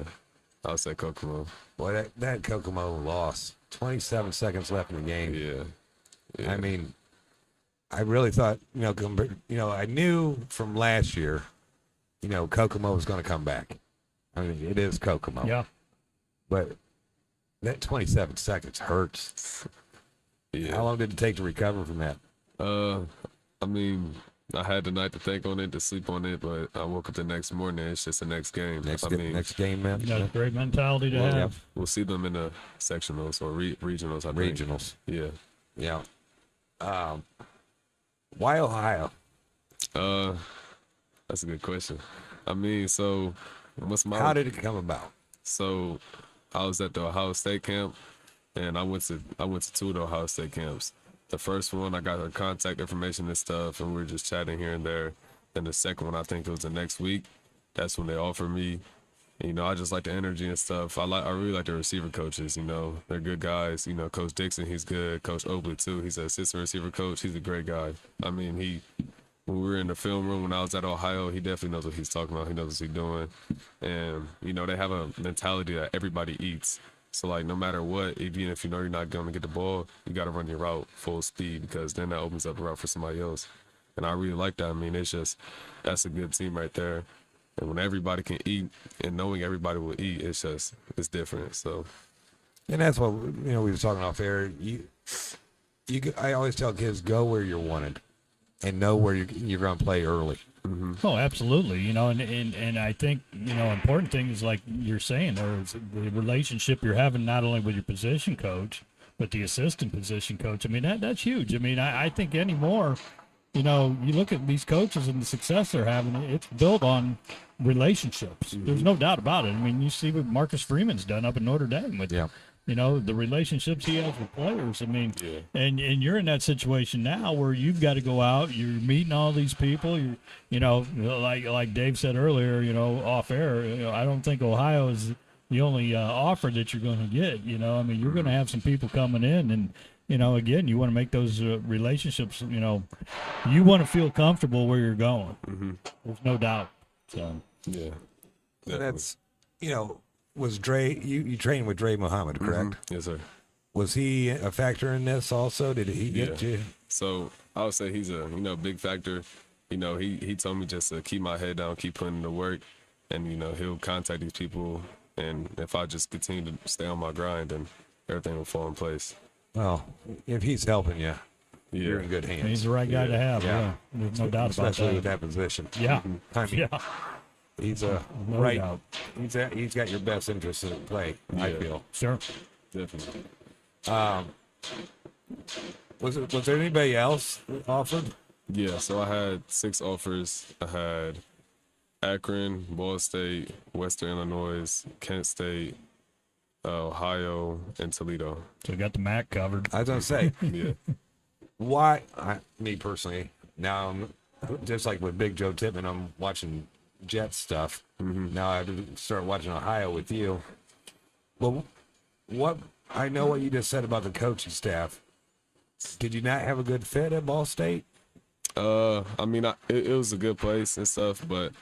I'll say Kokomo. Boy, that Kokomo loss. 27 seconds left in the game. Yeah. I mean, I really thought, I knew from last year, Kokomo was going to come back. I mean, it is Kokomo. yeah, But that 27 seconds hurts. Yeah. How long did it take to recover from that? I mean, I had the night to think on it, to sleep on it, but I woke up the next morning. It's just the next game. Next game, man. that's a great mentality to Well, have. we'll see them in the sectionals or regionals. I think. Regionals. Yeah. Yeah. Why Ohio? That's a good question. I mean, so what's my? How did it come about? So I was at the Ohio State camp, and I went to 2 of the Ohio State camps. The first one, I got her contact information and stuff, and we were just chatting here and there. Then the second one, I think it was the next week. That's when they offered me. And, I just like the energy and stuff. I really like the receiver coaches. They're good guys. Coach Dixon, he's good. Coach Oakley too. He's an assistant receiver coach. He's a great guy. I mean, when we were in the film room when I was at Ohio, he definitely knows what he's talking about. He knows what he's doing. And, they have a mentality that everybody eats. So, like, no matter what, even if you're not going to get the ball, you got to run your route full speed, because then that opens up a route for somebody else. And I really like that. I mean, that's a good team right there. And when everybody can eat, and knowing everybody will eat, it's different. So, And that's what, we were talking off air. I always tell kids, go where you're wanted and know where you're going to play early. Oh, absolutely. And I think, important thing is, like you're saying, there's the relationship you're having not only with your position coach, but the assistant position coach. I mean, that's huge. I mean, I think anymore, you look at these coaches and the success they're having, it's built on relationships. There's no doubt about it. I mean, you see what Marcus Freeman's done up in Notre Dame with the relationships he has with players. I mean, and you're in that situation now where you've got to go out. You're meeting all these people. Like Dave said earlier, off air. I don't think Ohio is the only offer that you're going to get. I mean, you're going to have some people coming in, and again, you want to make those relationships. You want to feel comfortable where you're going. There's no doubt. So yeah. And that's, was Dre, you trained with Dre Muhammad, correct? Yes, sir. Was he a factor in this also? Did he get you? So I would say he's a big factor. He told me just to keep my head down, keep putting in the work, and he'll contact these people, and if I just continue to stay on my grind, then everything will fall in place. Well, if he's helping you, you're in good hands. He's the right guy to have. Yeah, there's no doubt about Especially with that. that position. Yeah, I mean, he's no right. doubt. He's got your best interest in play. I feel. Sure. Definitely. Was there anybody else offered? Yeah, so I had 6 offers. I had Akron, Ball State, Western Illinois, Kent State, Ohio, and Toledo. So we got the MAC covered. I was gonna say, Yeah. why? Me personally, now I'm just like with Big Joe Tippman. I'm watching Jet stuff. Now I have to start watching Ohio with you. Well, what I know what you just said about the coaching staff. Did you not have a good fit at Ball State? I mean, it was a good place and stuff, but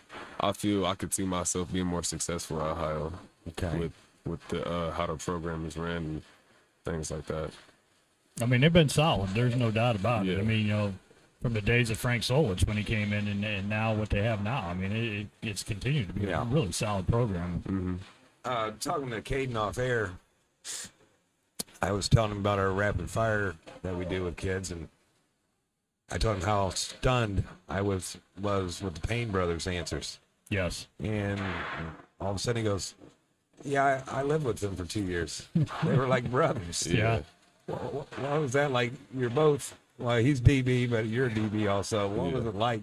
I feel I could see myself being more successful at Ohio. Okay. With the how the program is ran and things like that. I mean, they've been solid. There's no doubt about it. Yeah. I mean, from the days of Frank Solich when he came in and now what they have now. I mean, it's continued to be a really solid program. Talking to Kaden off air, I was telling him about our rapid fire that we do with kids, and I told him how stunned I was with the Payne brothers' answers. Yes. And all of a sudden he goes, yeah, I lived with them for 2 years. They were like brothers. Yeah. What was that like? You're both, well, he's DB, but you're a DB also. What was it like?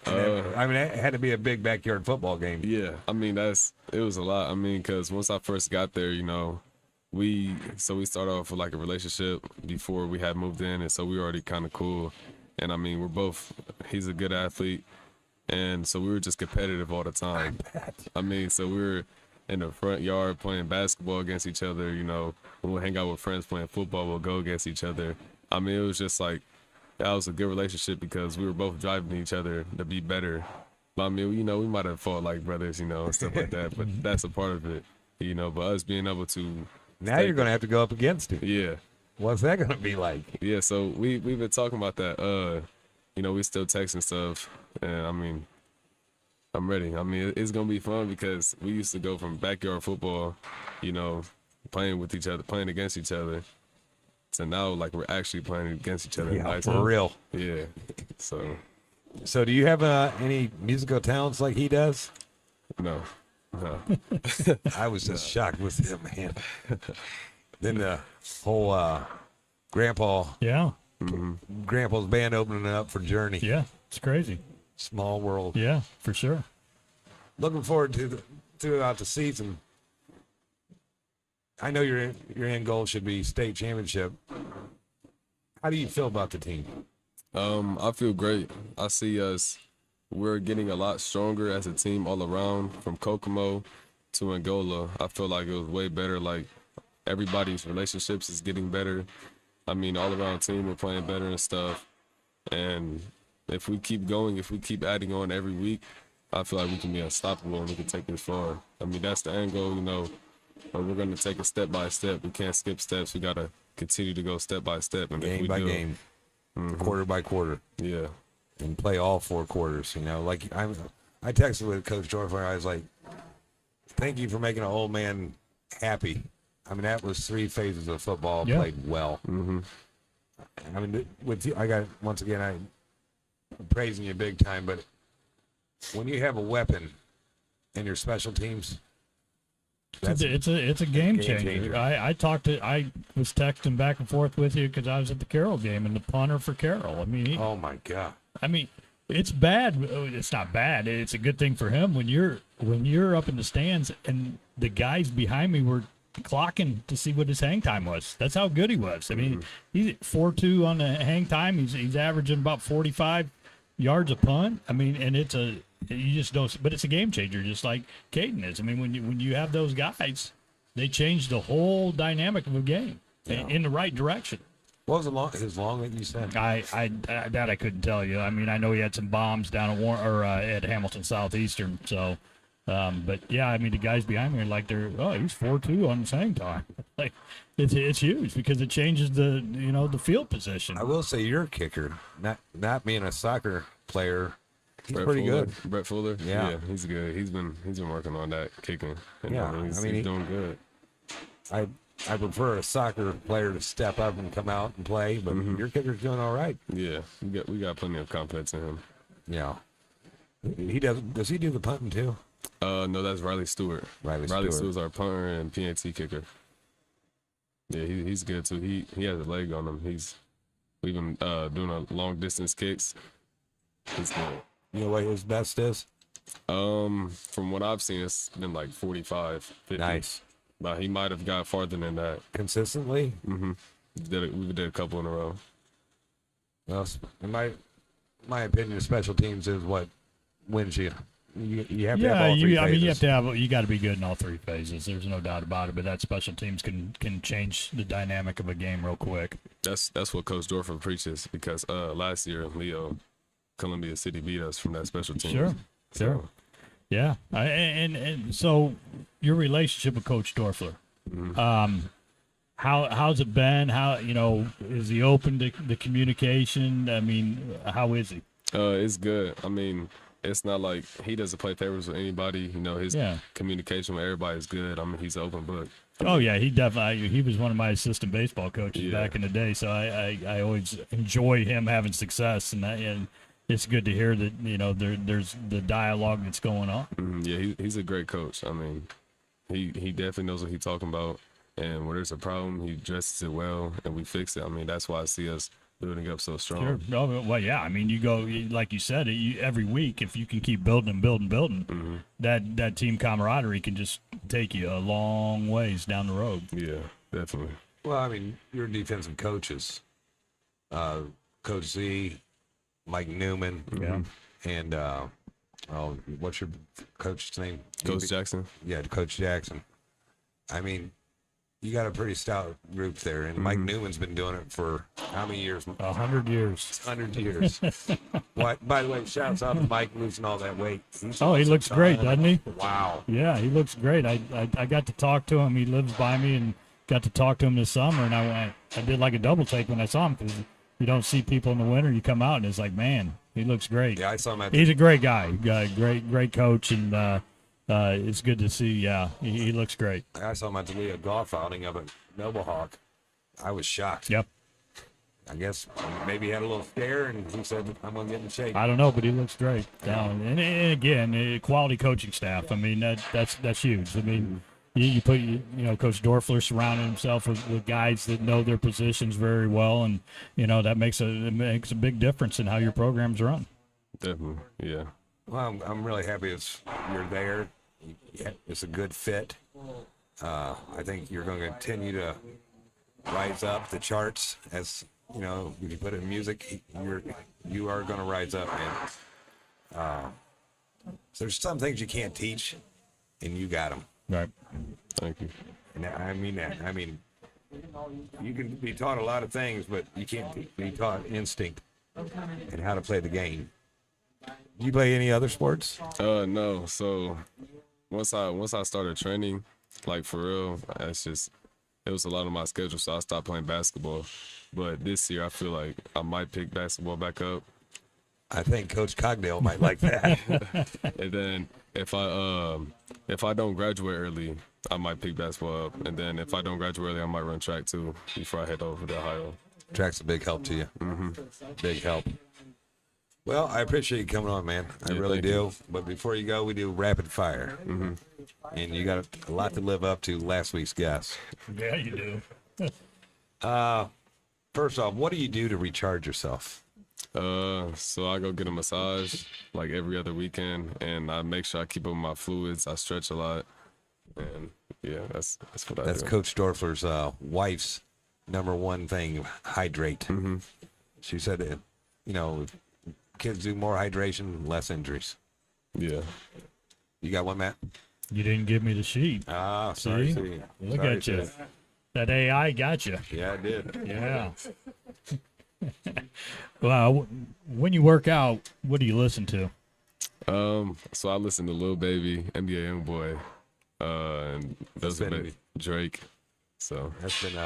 I mean, it had to be a big backyard football game. Yeah, I mean, it was a lot. I mean, because once I first got there, you know, we started off with like a relationship before we had moved in, and so we were already kind of cool. And I mean, he's a good athlete, and so we were just competitive all the time. I mean, so we were in the front yard playing basketball against each other. You know, when we hang out with friends playing football, we'll go against each other. I mean, it was just like, that was a good relationship because we were both driving each other to be better. But I mean, you know, we might have fought like brothers, you know, and stuff like that, but that's a part of it, you know. But us being able to now you're going to have to go up against him. Yeah. What's that going to be like? Yeah, so we've been talking about that. You know, we still texting stuff, and I mean, I'm ready. I mean, it's going to be fun because we used to go from backyard football, you know, playing with each other, playing against each other, to now, like, we're actually playing against each other. Yeah, for real. Yeah, so do you have any musical talents like he does? No. I was just shocked with him, man. Then the whole Grandpa's band opening up for Journey. Yeah, it's crazy. Small world. Yeah, for sure. Looking forward to throughout the season. I know your end goal should be state championship. How do you feel about the team? I feel great. I see we're getting a lot stronger as a team all around, from Kokomo to Angola. I feel like it was way better. Like, everybody's relationships is getting better. I mean, all around team, we're playing better and stuff. And if we keep going, if we keep adding on every week, I feel like we can be unstoppable and we can take this far. I mean, that's the end goal, you know. But we're going to take it step by step. We can't skip steps. We got to continue to go step by step. And game by game, quarter by quarter. Yeah. And play all 4 quarters, you know. Like, I texted with Coach Dorfler. I was like, thank you for making an old man happy. I mean, that was 3 phases of football played well. Mm-hmm. I mean, with you, I'm praising you big time, but when you have a weapon in your special teams, it's a game changer. I was texting back and forth with you because I was at the Carroll game and the punter for Carroll. I mean, oh my God. I mean, it's bad. It's not bad. It's a good thing for him when you're up in the stands and the guys behind me were clocking to see what his hang time was. That's how good he was. I mean, he's 4.2 on the hang time. He's averaging about 45 yards a punt. I mean, and you just don't. But it's a game changer, just like Kaden is. I mean, when you have those guys, they change the whole dynamic of a game in the right direction. What was his long that you said? I couldn't tell you. I mean, I know he had some bombs down at Hamilton Southeastern. So, but yeah, I mean, the guys behind me are like he's 4.2 on the hang time. Like, it's huge because it changes the field position. I will say you're a kicker, not being a soccer player. He's Brett pretty Fuller, good. Brett Fuller, yeah, he's good. He's been working on that kicking. And yeah, he's doing good. I prefer a soccer player to step up and come out and play, but your kicker's doing all right. Yeah, we got plenty of confidence in him. Yeah, he does. Does he do the punting too? No, that's Riley Stewart. Riley Stewart's our punter and PAT kicker. Yeah, he's good too. He has a leg on him. We've been doing a long distance kicks. He's good. You know what his best is? From what I've seen, it's been like 45, 50. Nice. But he might have got farther than that. Consistently? Mm-hmm. We did a couple in a row. Well, in my opinion, special teams is what wins you. You have to have all 3 phases. I mean, you got to be good in all 3 phases. There's no doubt about it. But that special teams can change the dynamic of a game real quick. That's what Coach Dorfler preaches, because last year, Leo, Columbia City beat us from that special team. Sure. Yeah, and so your relationship with Coach Dorfler, how's it been? How is he open to the communication? I mean, how is he? It's good. I mean, it's not like he doesn't play favorites with anybody. You know, his communication with everybody is good. I mean, he's an open book. Oh yeah, he was one of my assistant baseball coaches back in the day. So I always enjoy him having success, and it's good to hear that there's the dialogue that's going on. Yeah, he's a great coach. I mean, he definitely knows what he's talking about, and when there's a problem, he addresses it well, and we fix it. I mean, that's why I see us building up so strong. Sure. No, well, yeah. I mean, like you said, every week, if you can keep building and building, that team camaraderie can just take you a long ways down the road. Yeah, definitely. Well, I mean, your defensive coaches, Coach Z, Mike Newman, and what's your coach's name? Coach Jackson. Yeah, Coach Jackson. I mean, you got a pretty stout group there, and Mike Newman's been doing it for how many years? 100 years. 100 years. By the way, shouts out to Mike losing all that weight. He looks great, doesn't he? Wow. Yeah, he looks great. I got to talk to him. He lives by me, and got to talk to him this summer, and I did like a double take when I saw him, because you don't see people in the winter. You come out, and it's like, man, he looks great. Yeah, I saw him. He's a great guy. Great coach, and it's good to see. Yeah, he looks great. I saw him at the Leo golf outing up at Noble Hawk. I was shocked. Yep. I guess maybe he had a little scare, and he said, I'm going to get in shape. I don't know, but he looks great. And again, quality coaching staff. I mean, that's huge. I mean, you put Coach Dorfler surrounding himself with guys that know their positions very well, and that makes a big difference in how your programs run. Definitely, yeah. Well, I'm really happy you're there. It's a good fit. I think you're going to continue to rise up the charts. As if you put it in music, you are going to rise up, man. So there's some things you can't teach, and you got them. Right. Thank you. And I mean that. I mean, you can be taught a lot of things, but you can't be taught instinct and how to play the game. Do you play any other sports? No. So once I started training, like for real, it was a lot of my schedule, so I stopped playing basketball. But this year, I feel like I might pick basketball back up. I think Coach Cogdale might like that. And then if I don't graduate early, I might pick basketball up. And then if I don't graduate early, I might run track too before I head over to Ohio. Track's a big help to you. Big help. Well, I appreciate you coming on, man. I really do. You. But before you go, we do rapid fire. And you got a lot to live up to last week's guest. Yeah, you do. First off, what do you do to recharge yourself? So I go get a massage like every other weekend, and I make sure I keep up with my fluids. I stretch a lot, and yeah, that's what I do. That's Coach Dorfler's wife's number one thing: hydrate. She said, if kids do more hydration, less injuries. Yeah. You got one, Matt? You didn't give me the sheet. Ah, sorry. See? Look at you. That AI got you. Yeah, I did. Yeah. Well, when you work out, what do you listen to? So I listen to Lil Baby, NBA Youngboy, and those are Drake. So that's been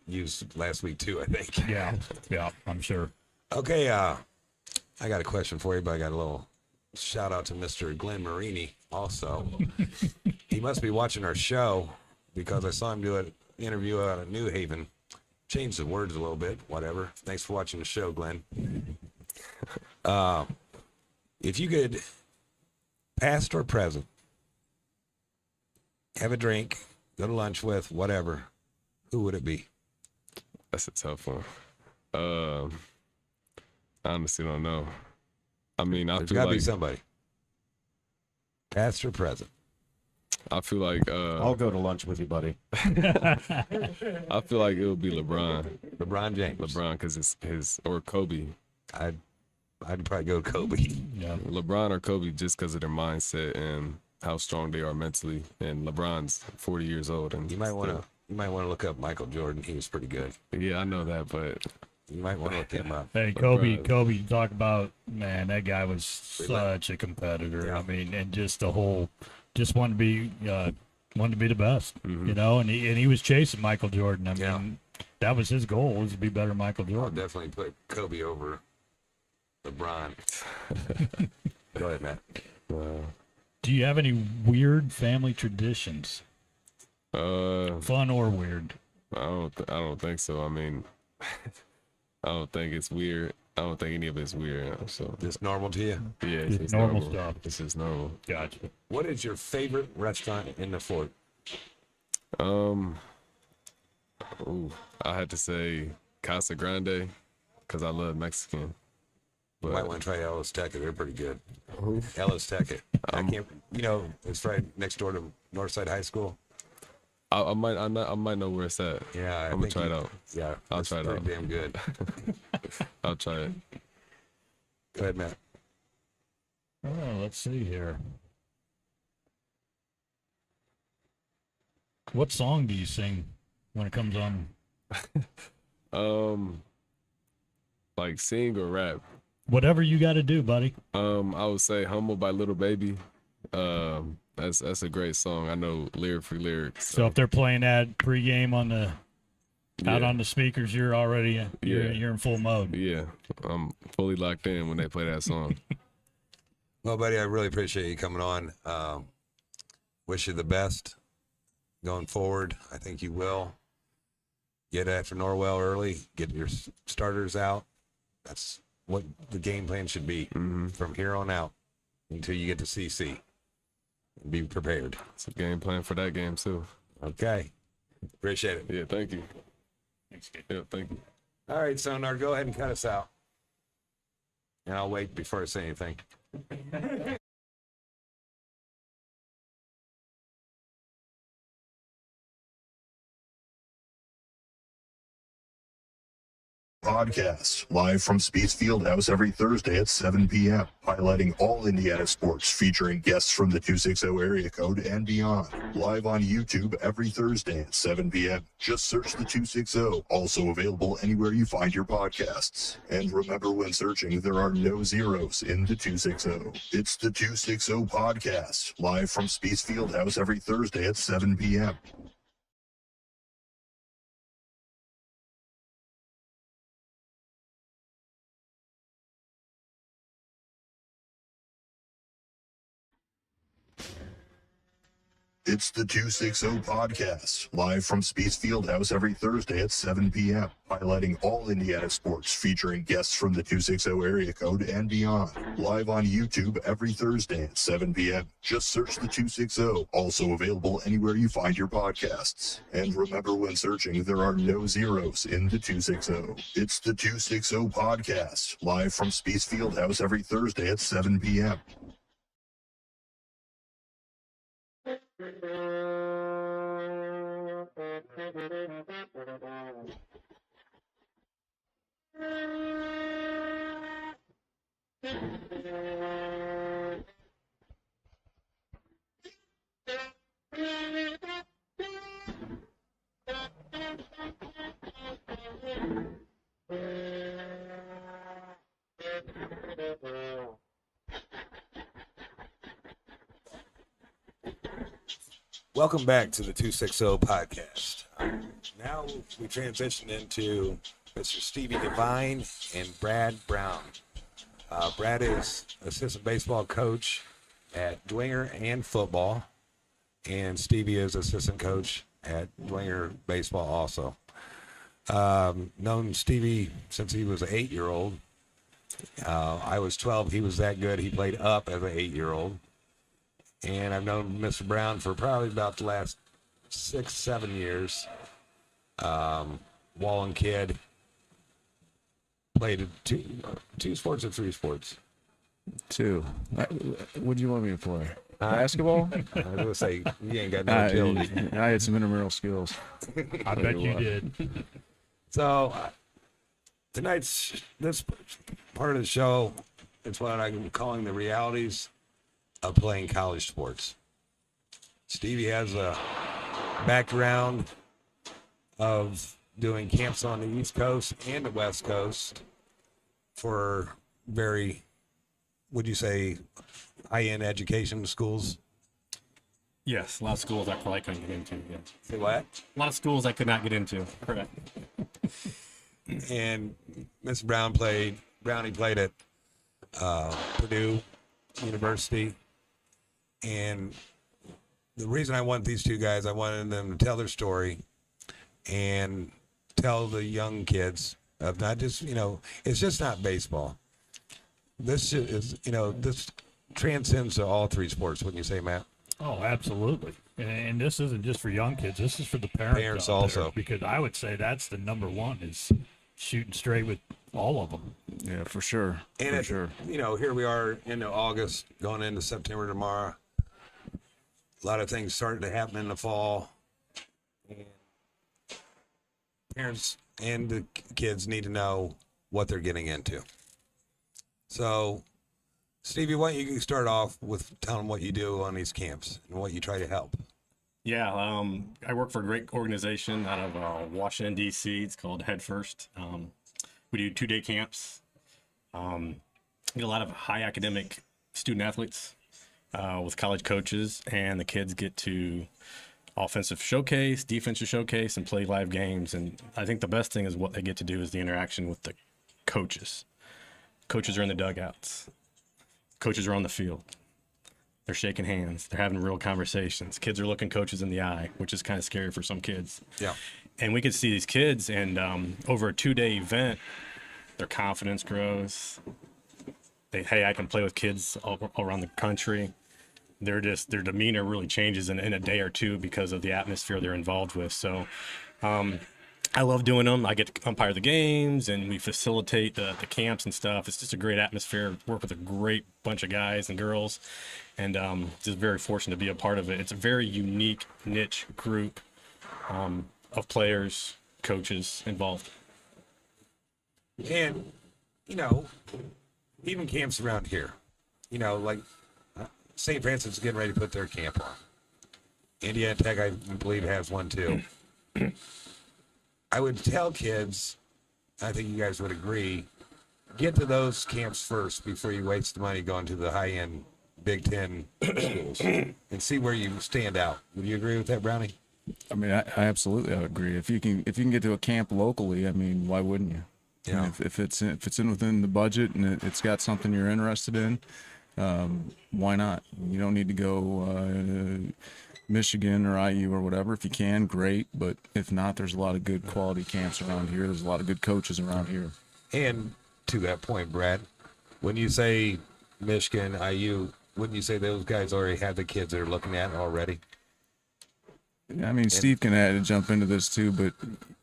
used last week too, I think. Yeah, I'm sure. Okay, I got a question for you, but I got a little shout out to Mr. Glenn Marini also. He must be watching our show because I saw him do an interview out of New Haven. Change the words a little bit, whatever. Thanks for watching the show, Glenn. If you could, past or present, have a drink, go to lunch with, whatever, who would it be? That's a tough one. I honestly don't know. I mean, There's got to be somebody. Past or present? I feel like I'll go to lunch with you, buddy. I feel like it would be LeBron. LeBron James. LeBron, because it's his, or Kobe. I'd probably go Kobe. Yeah. LeBron or Kobe, just because of their mindset and how strong they are mentally. And LeBron's 40 years old, and you might want to look up Michael Jordan. He was pretty good. Yeah, I know that, but you might want to look him up. Hey, Kobe, you talk about, man, that guy was such a competitor. Yeah. I mean, and just the whole, just wanted to be the best, and he was chasing Michael Jordan. I mean, that was his goal, was to be better than Michael I'll Jordan. definitely put Kobe over LeBron. Go ahead, Matt. Do you have any weird family traditions? Fun or weird? I don't think so. I mean, I don't think it's weird. I don't think any of it's weird. So Just normal to you? yeah, It's normal stuff. This is normal. Gotcha. What is your favorite restaurant in the fort? I had to say Casa Grande because I love Mexican. You might want to try Ellis Tech. They're pretty good. Ellis Tech. I can't. It's right next door to Northside High School. I might know where it's at. Yeah, I'm gonna try it out. Yeah, I'll it's try it pretty out. damn good. I'll try it. Go ahead, Matt. Oh, let's see here. What song do you sing when it comes on? Like sing or rap. Whatever you got to do, buddy. I would say "Humble" by Little Baby. That's a great song. I know lyrics. So if they're playing that pregame on the out Yeah. on the speakers, you're already you're in full mode. Yeah, I'm fully locked in when they play that song. Well, buddy, I really appreciate you coming on. Wish you the best going forward. I think you will. Get after Norwell early. Get your starters out. That's what the game plan should be from here on out until you get to CC. Be prepared. It's a game plan for that game too. Okay. Appreciate it. Yeah, thank you. Yeah, thank you. All right, Sonar, go ahead and cut us out. And I'll wait before I say anything. Podcast live from Speeds Fieldhouse every Thursday at 7 p.m. highlighting all Indiana sports featuring guests from the 260 area code and beyond. Live on YouTube every Thursday at 7 p.m. Just search the 260. Also available anywhere you find your podcasts. And remember, when searching, there are no zeros in the 260. It's the 260 Podcast live from Speeds Fieldhouse every Thursday at 7 p.m. It's the 260 Podcast, live from Speeds Fieldhouse every Thursday at 7 p.m., highlighting all Indiana sports featuring guests from the 260 area code and beyond. Live on YouTube every Thursday at 7 p.m. Just search the 260, also available anywhere you find your podcasts. And remember, when searching, there are no zeros in the 260. It's the 260 Podcast, live from Speeds Fieldhouse every Thursday at 7 p.m. Welcome back to the 260 Podcast. Now we transition into Mr. Stevie Devine and Brad Brown. Brad is assistant baseball coach at Dwenger and football, and Stevie is assistant coach at Dwenger baseball also. Known Stevie since he was an 8-year-old. I was 12. He was that good. He played up as an 8-year-old. And I've known Mr. Brown for probably about the last 6-7 years. Wallen kid. Played two sports or three sports? Two. What do you want me to play? Basketball? I was going to say, you ain't got no agility. I had some intramural skills. I bet you did. So, this part of the show, it's what I'm calling the realities of playing college sports. Stevie has a background of doing camps on the East Coast and the West Coast for very, would you say, high-end education schools? Yes, a lot of schools I probably couldn't get into. Yeah. Say what? A lot of schools I could not get into. Correct. And Mr. Brownie played at Purdue University. And the reason I want these two guys, I wanted them to tell their story and tell the young kids of not just, it's just not baseball. This is, this transcends to all three sports, wouldn't you say, Matt? Oh, absolutely. And this isn't just for young kids. This is for the parents out also. there, because I would say that's the number one, is shooting straight with all of them. Yeah, for sure. And for sure. Here we are into August, going into September tomorrow. A lot of things starting to happen in the fall. And parents and the kids need to know what they're getting into. So, Stevie, why don't you start off with telling them what you do on these camps and what you try to help? Yeah, I work for a great organization out of Washington, D.C. It's called Head First. We do 2-day camps. Get a lot of high academic student athletes with college coaches, and the kids get to offensive showcase, defensive showcase, and play live games. And I think the best thing is what they get to do is the interaction with the coaches. Coaches are in the dugouts. Coaches are on the field. They're shaking hands. They're having real conversations. Kids are looking coaches in the eye, which is kind of scary for some kids. Yeah. And we could see these kids, and over a 2-day event, their confidence grows. Hey, I can play with kids all around the country. Their demeanor really changes in a day or two because of the atmosphere they're involved with. So I love doing them. I get to umpire the games, and we facilitate the camps and stuff. It's just a great atmosphere. Work with a great bunch of guys and girls, and just very fortunate to be a part of it. It's a very unique niche group of players, coaches involved. And, even camps around here, like St. Francis is getting ready to put their camp on. Indiana Tech, I believe, has one too. I would tell kids, I think you guys would agree, get to those camps first before you waste the money going to the high-end Big Ten schools and see where you stand out. Would you agree with that, Brownie? I mean, I absolutely agree. If you can get to a camp locally, I mean, why wouldn't you? Yeah. I mean, if it's in within the budget and it's got something you're interested in, why not? You don't need to go Michigan or IU or whatever. If you can, great. But if not, there's a lot of good quality camps around here. There's a lot of good coaches around here. And to that point, Brad, when you say Michigan, IU, wouldn't you say those guys already have the kids they're looking at already? I mean, Steve can add and jump into this too, but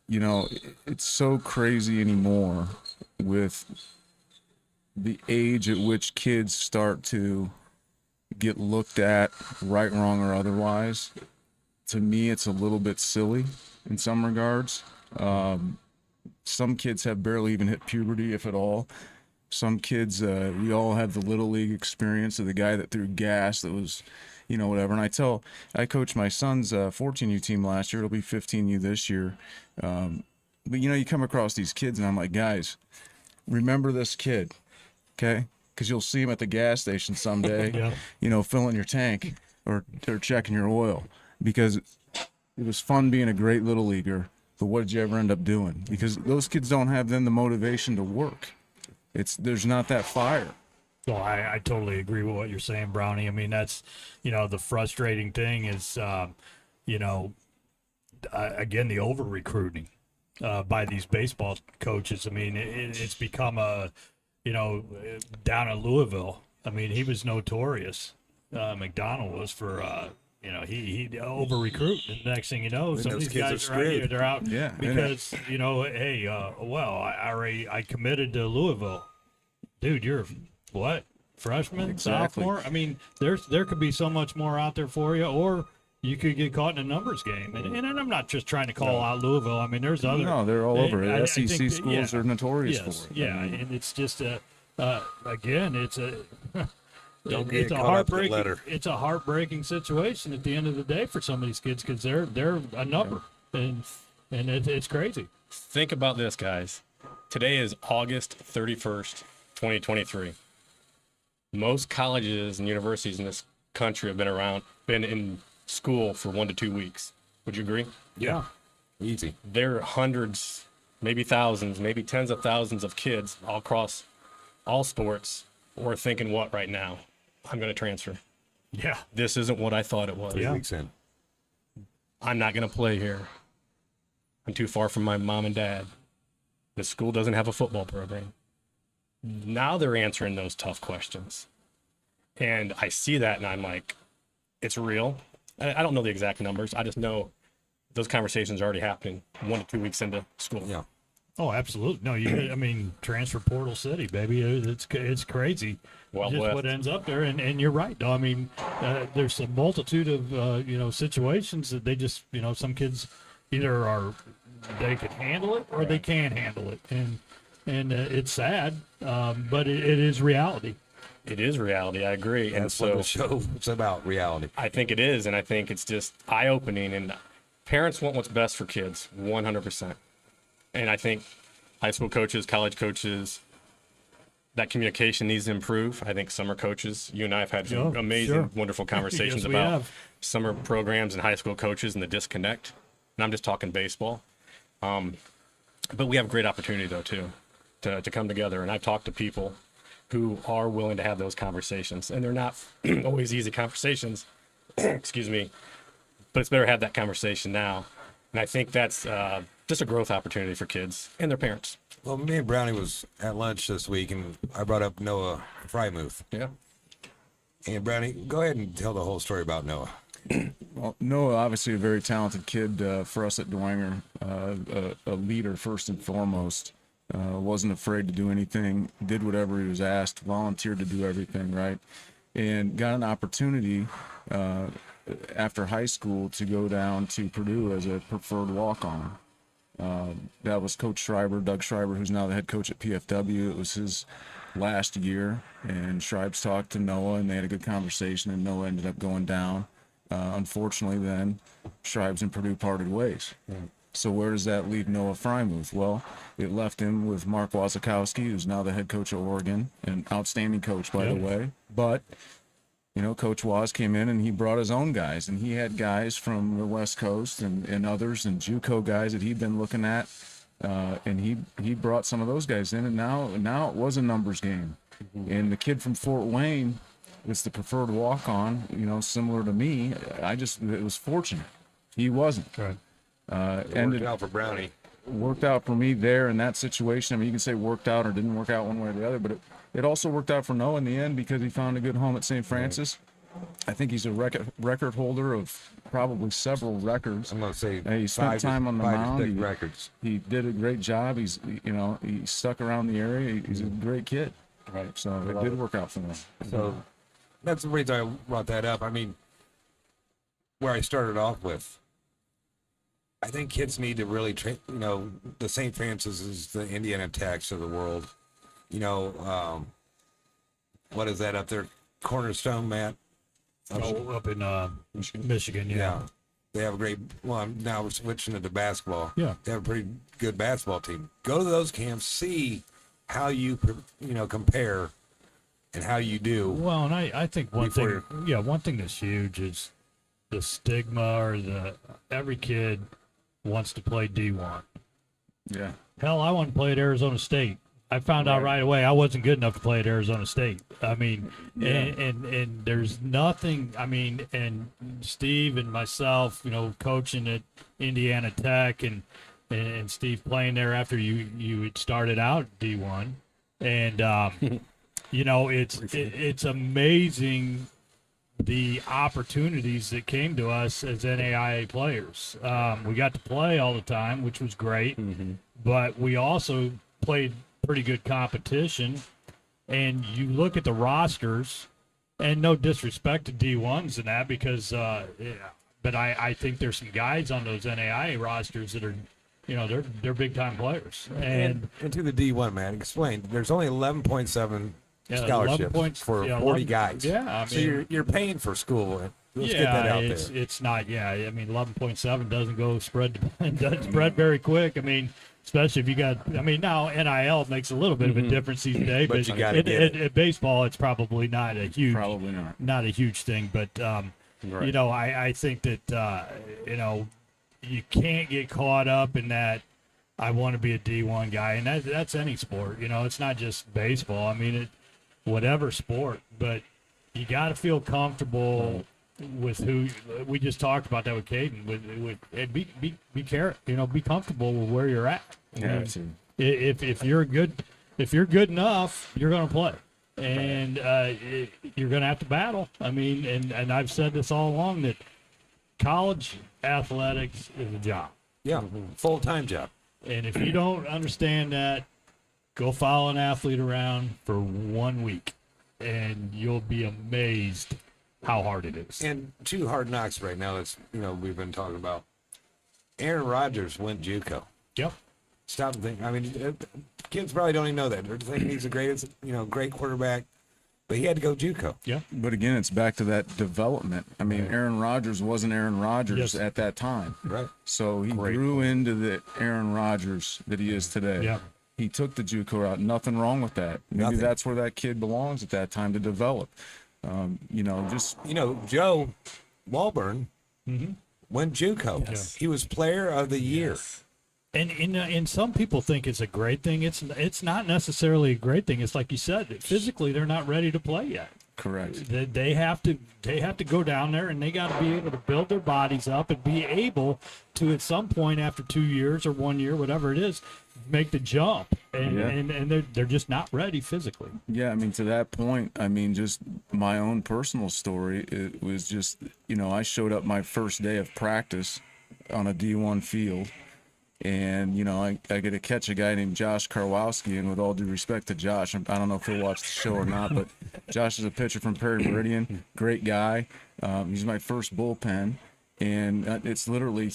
it's so crazy anymore with the age at which kids start to get looked at, right, wrong, or otherwise. To me, it's a little bit silly in some regards. Some kids have barely even hit puberty, if at all. Some kids, we all have the little league experience of the guy that threw gas that was, whatever. And I coached my son's 14U team last year. It'll be 15U this year. But you come across these kids, and I'm like, guys, remember this kid, okay? Because you'll see him at the gas station someday, Yeah. Filling your tank or checking your oil. Because it was fun being a great little leaguer, but what did you ever end up doing? Because those kids don't have then the motivation to work. There's not that fire. Well, I totally agree with what you're saying, Brownie. I mean, that's, the frustrating thing is, again, the over-recruiting by these baseball coaches. I mean, it's become down in Louisville. I mean, he was notorious. McDonald was for, he over-recruit. And the next thing you know, some of these guys are out here, they're out because, hey, I committed to Louisville. Dude, you're what? Freshman, sophomore? I mean, there could be so much more out there for you, or you could get caught in a numbers game. And I'm not just trying to call out Louisville. I mean, there's other. No, they're all over it. SEC schools are notorious for it. Yeah, and it's just again, it's a. Don't get it's a caught up in the heartbreaking. letter. It's a heartbreaking situation at the end of the day for some of these kids because they're a number, and it's crazy. Think about this, guys. Today is August 31st, 2023. Most colleges and universities in this country have been in school for 1 to 2 weeks. Would you agree? Yeah. Easy. There are hundreds, maybe thousands, maybe tens of thousands of kids all across all sports who are thinking what right now? I'm going to transfer. Yeah. This isn't what I thought it was. Yeah. Weeks in. I'm not going to play here. I'm too far from my mom and dad. The school doesn't have a football program. Now they're answering those tough questions. And I see that and I'm like, it's real. I don't know the exact numbers. I just know those conversations are already happening 1 to 2 weeks into school. Yeah. Oh, absolutely. No, I mean, transfer portal city, baby. It's crazy. Well, just what ends up there, and you're right. Though. I mean, there's a multitude of situations that they just some kids either they can handle it or they can't handle it, and it's sad, but it is reality. It is reality. I agree. And That's so what the show is about, reality. I think it is, and I think it's just eye-opening. And parents want what's best for kids, 100%. And I think high school coaches, college coaches, that communication needs to improve. I think summer coaches, you and I have had some amazing, wonderful conversations Yes, we about have. summer programs and high school coaches and the disconnect. And I'm just talking baseball. But we have a great opportunity, though, too, to come together. And I've talked to people who are willing to have those conversations. And they're not always easy conversations, excuse me, but it's better to have that conversation now. And I think that's just a growth opportunity for kids and their parents. Well, me and Brownie was at lunch this week, and I brought up Noah Frymuth. Yeah. And Brownie, go ahead and tell the whole story about Noah. Well, Noah, obviously a very talented kid for us at Dwenger, a leader first and foremost. Wasn't afraid to do anything, did whatever he was asked, volunteered to do everything, right? And got an opportunity after high school to go down to Purdue as a preferred walk-on. That was Coach Schreiber, Doug Schreiber, who's now the head coach at PFW. It was his last year, and Schreiber talked to Noah, and they had a good conversation, and Noah ended up going down. Unfortunately, then, Schreiber and Purdue parted ways. So where does that leave Noah Frymuth? Well, it left him with Mark Wazakowski, who's now the head coach at Oregon, an outstanding coach, by the way. But Coach Waz came in and he brought his own guys, and he had guys from the West Coast and others and JUCO guys that he'd been looking at, and he brought some of those guys in, and now it was a numbers game. And the kid from Fort Wayne was the preferred walk-on, similar to me. It was fortunate. He wasn't. Right. Worked out for Brownie. Worked out for me there in that situation. I mean, you can say worked out or didn't work out one way or the other, but it also worked out for Noah in the end because he found a good home at St. Francis. I think he's a record holder of probably several records. I'm going to say He spent time on the mound. records. He did a great job. He stuck around the area. He's a great kid. Right. So it did work out for him. So that's the reason I brought that up. I mean, where I started off with, I think kids need to really train. The St. Francis is the Indiana Techs of the world. What is that up there? Cornerstone, Matt? Up in Michigan, yeah. They have a great. Well, now we're switching into basketball. Yeah. They have a pretty good basketball team. Go to those camps, see how you compare and how you do. Well, and I think one thing that's huge is the stigma or every kid wants to play D1. Yeah. Hell, I wanted to play at Arizona State. I found out right away I wasn't good enough to play at Arizona State. I mean, and there's nothing. I mean, and Steve and myself, coaching at Indiana Tech, and Steve playing there after you had started out at D1, and it's amazing the opportunities that came to us as NAIA players. We got to play all the time, which was great, but we also played pretty good competition. And you look at the rosters, and no disrespect to D1s and that, because but I think there's some guys on those NAIA rosters that are, they're big time players. And to the D1, man, explain. There's only 11.7 scholarships for 40 guys. Yeah, so you're paying for school. Let's get that out there. It's not. Yeah, I mean, 11.7 doesn't spread very quick. I mean, especially if you got. I mean, now NIL makes a little bit of a difference these days, but you got to get it. At baseball, it's probably not a huge. Probably not a huge thing, but Right. I think that you can't get caught up in that. I want to be a D1 guy, and that's any sport. It's not just baseball. I mean, whatever sport, but you got to feel comfortable with who we just talked about that with Kaden. With and be careful, be comfortable with where you're at. If you're good enough, you're going to play, and you're going to have to battle. I mean, and I've said this all along that college athletics is a job. Yeah, full-time job. And if you don't understand that, go follow an athlete around for 1 week, and you'll be amazed how hard it is. And 2 hard knocks right now that's, we've been talking about. Aaron Rodgers went JUCO. Yep. Stop and think. I mean, kids probably don't even know that. They're thinking he's the greatest, great quarterback, but he had to go JUCO. Yeah. But again, it's back to that development. I mean, Aaron Rodgers wasn't Aaron Rodgers at that time. Right. So he grew into the Aaron Rodgers that he is today. Yeah. He took the JUCO route. Nothing wrong with that. Maybe that's where that kid belongs at that time to develop. Joe Walburn went JUCO. Yes. He was player of the year. Yes. And some people think it's a great thing. It's not necessarily a great thing. It's like you said, physically they're not ready to play yet. Correct. They have to go down there, and they got to be able to build their bodies up and be able to, at some point after 2 years or 1 year, whatever it is, make the jump. And they're just not ready physically. Yeah, I mean, to that point, just my own personal story, it was just, I showed up my first day of practice on a D1 field. And, I get to catch a guy named Josh Karwowski, and with all due respect to Josh, I don't know if he'll watch the show or not, but Josh is a pitcher from Perry Meridian, great guy. He's my first bullpen, and it's literally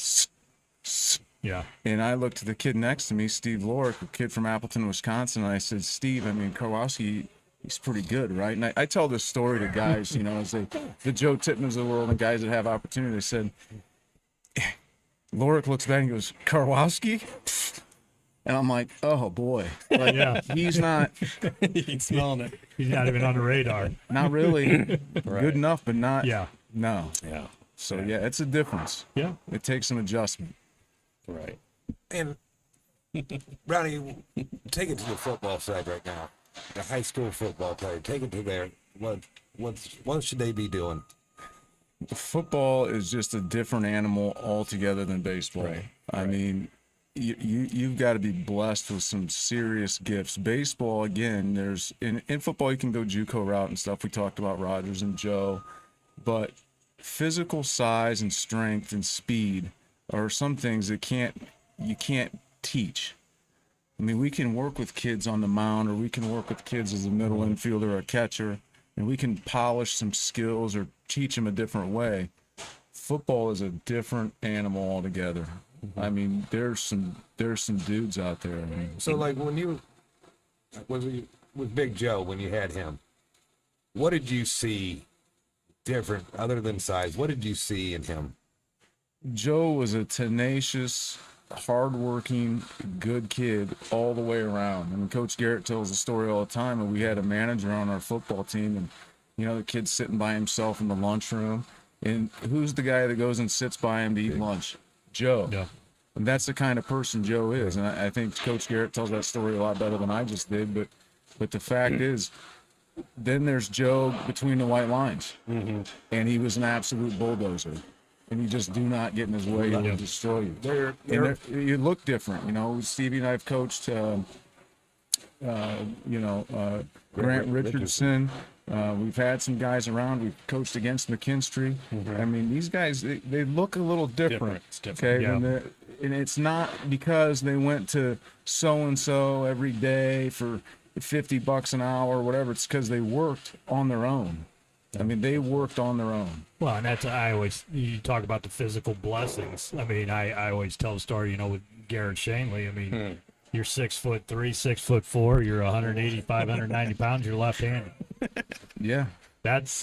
Yeah. And I looked at the kid next to me, Steve Lorick, a kid from Appleton, Wisconsin, and I said, Steve, Karwowski, he's pretty good, right? And I tell this story to guys, as the Joe Tippmans of the world and guys that have opportunity. They said, Lorick looks back and he goes, Karwowski? And I'm like, oh, boy. Like, he's not. He's smelling it. He's not even on the radar. Not really good enough, but not. Yeah. No. Yeah. So, it's a difference. Yeah. It takes some adjustment. Right. And, Brownie, take it to the football side right now. The high school football player. Take it to there. What should they be doing? Football is just a different animal altogether than baseball. Right. I mean, you've got to be blessed with some serious gifts. Baseball, again, in football you can go JUCO route and stuff. We talked about Rodgers and Joe, but physical size and strength and speed are some things that you can't teach. I mean, we can work with kids on the mound, or we can work with kids as a middle infielder or a catcher, and we can polish some skills or teach them a different way. Football is a different animal altogether. I mean, there's some dudes out there. So, like, with Big Joe, when you had him, what did you see different other than size? What did you see in him? Joe was a tenacious, hardworking, good kid all the way around. I mean, Coach Garrett tells the story all the time, and we had a manager on our football team, and the kid's sitting by himself in the lunchroom, and who's the guy that goes and sits by him to eat lunch? Joe. Yeah. And that's the kind of person Joe is, and I think Coach Garrett tells that story a lot better than I just did. But the fact is, then there's Joe between the white lines, and he was an absolute bulldozer. And you just do not get in his way; he'll destroy you. You look different, Stevie and I have coached, Grant Richardson. We've had some guys around. We've coached against McKinstry. I mean, these guys, they look a little different. It's different. Okay, and it's not because they went to so and so every day for $50 an hour or whatever. It's because they worked on their own. I mean, they worked on their own. Well, and you talk about the physical blessings. I mean, I always tell the story, with Garrett Shanley. I mean, you're 6'3", 6'4", you're 185, 190 pounds, you're left-handed. Yeah. That's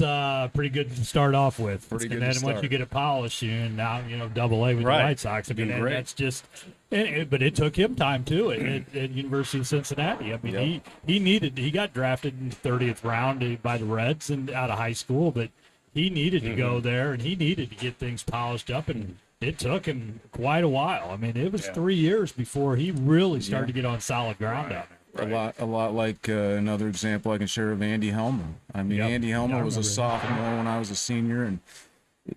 pretty good to start off with. Pretty good and then to once start. you get it polished, and now, Double-A with the White Sox. I mean, and that's just but it took him time, too, at University of Cincinnati. I mean, he got drafted in the 30th round by the Reds and out of high school, but he needed to go there, and he needed to get things polished up, and it took him quite a while. I mean, it was 3 years before he really started to get on solid ground out there. a lot like another example I can share of Andy Helmer. I mean, Andy Helmer was a sophomore when I was a senior, and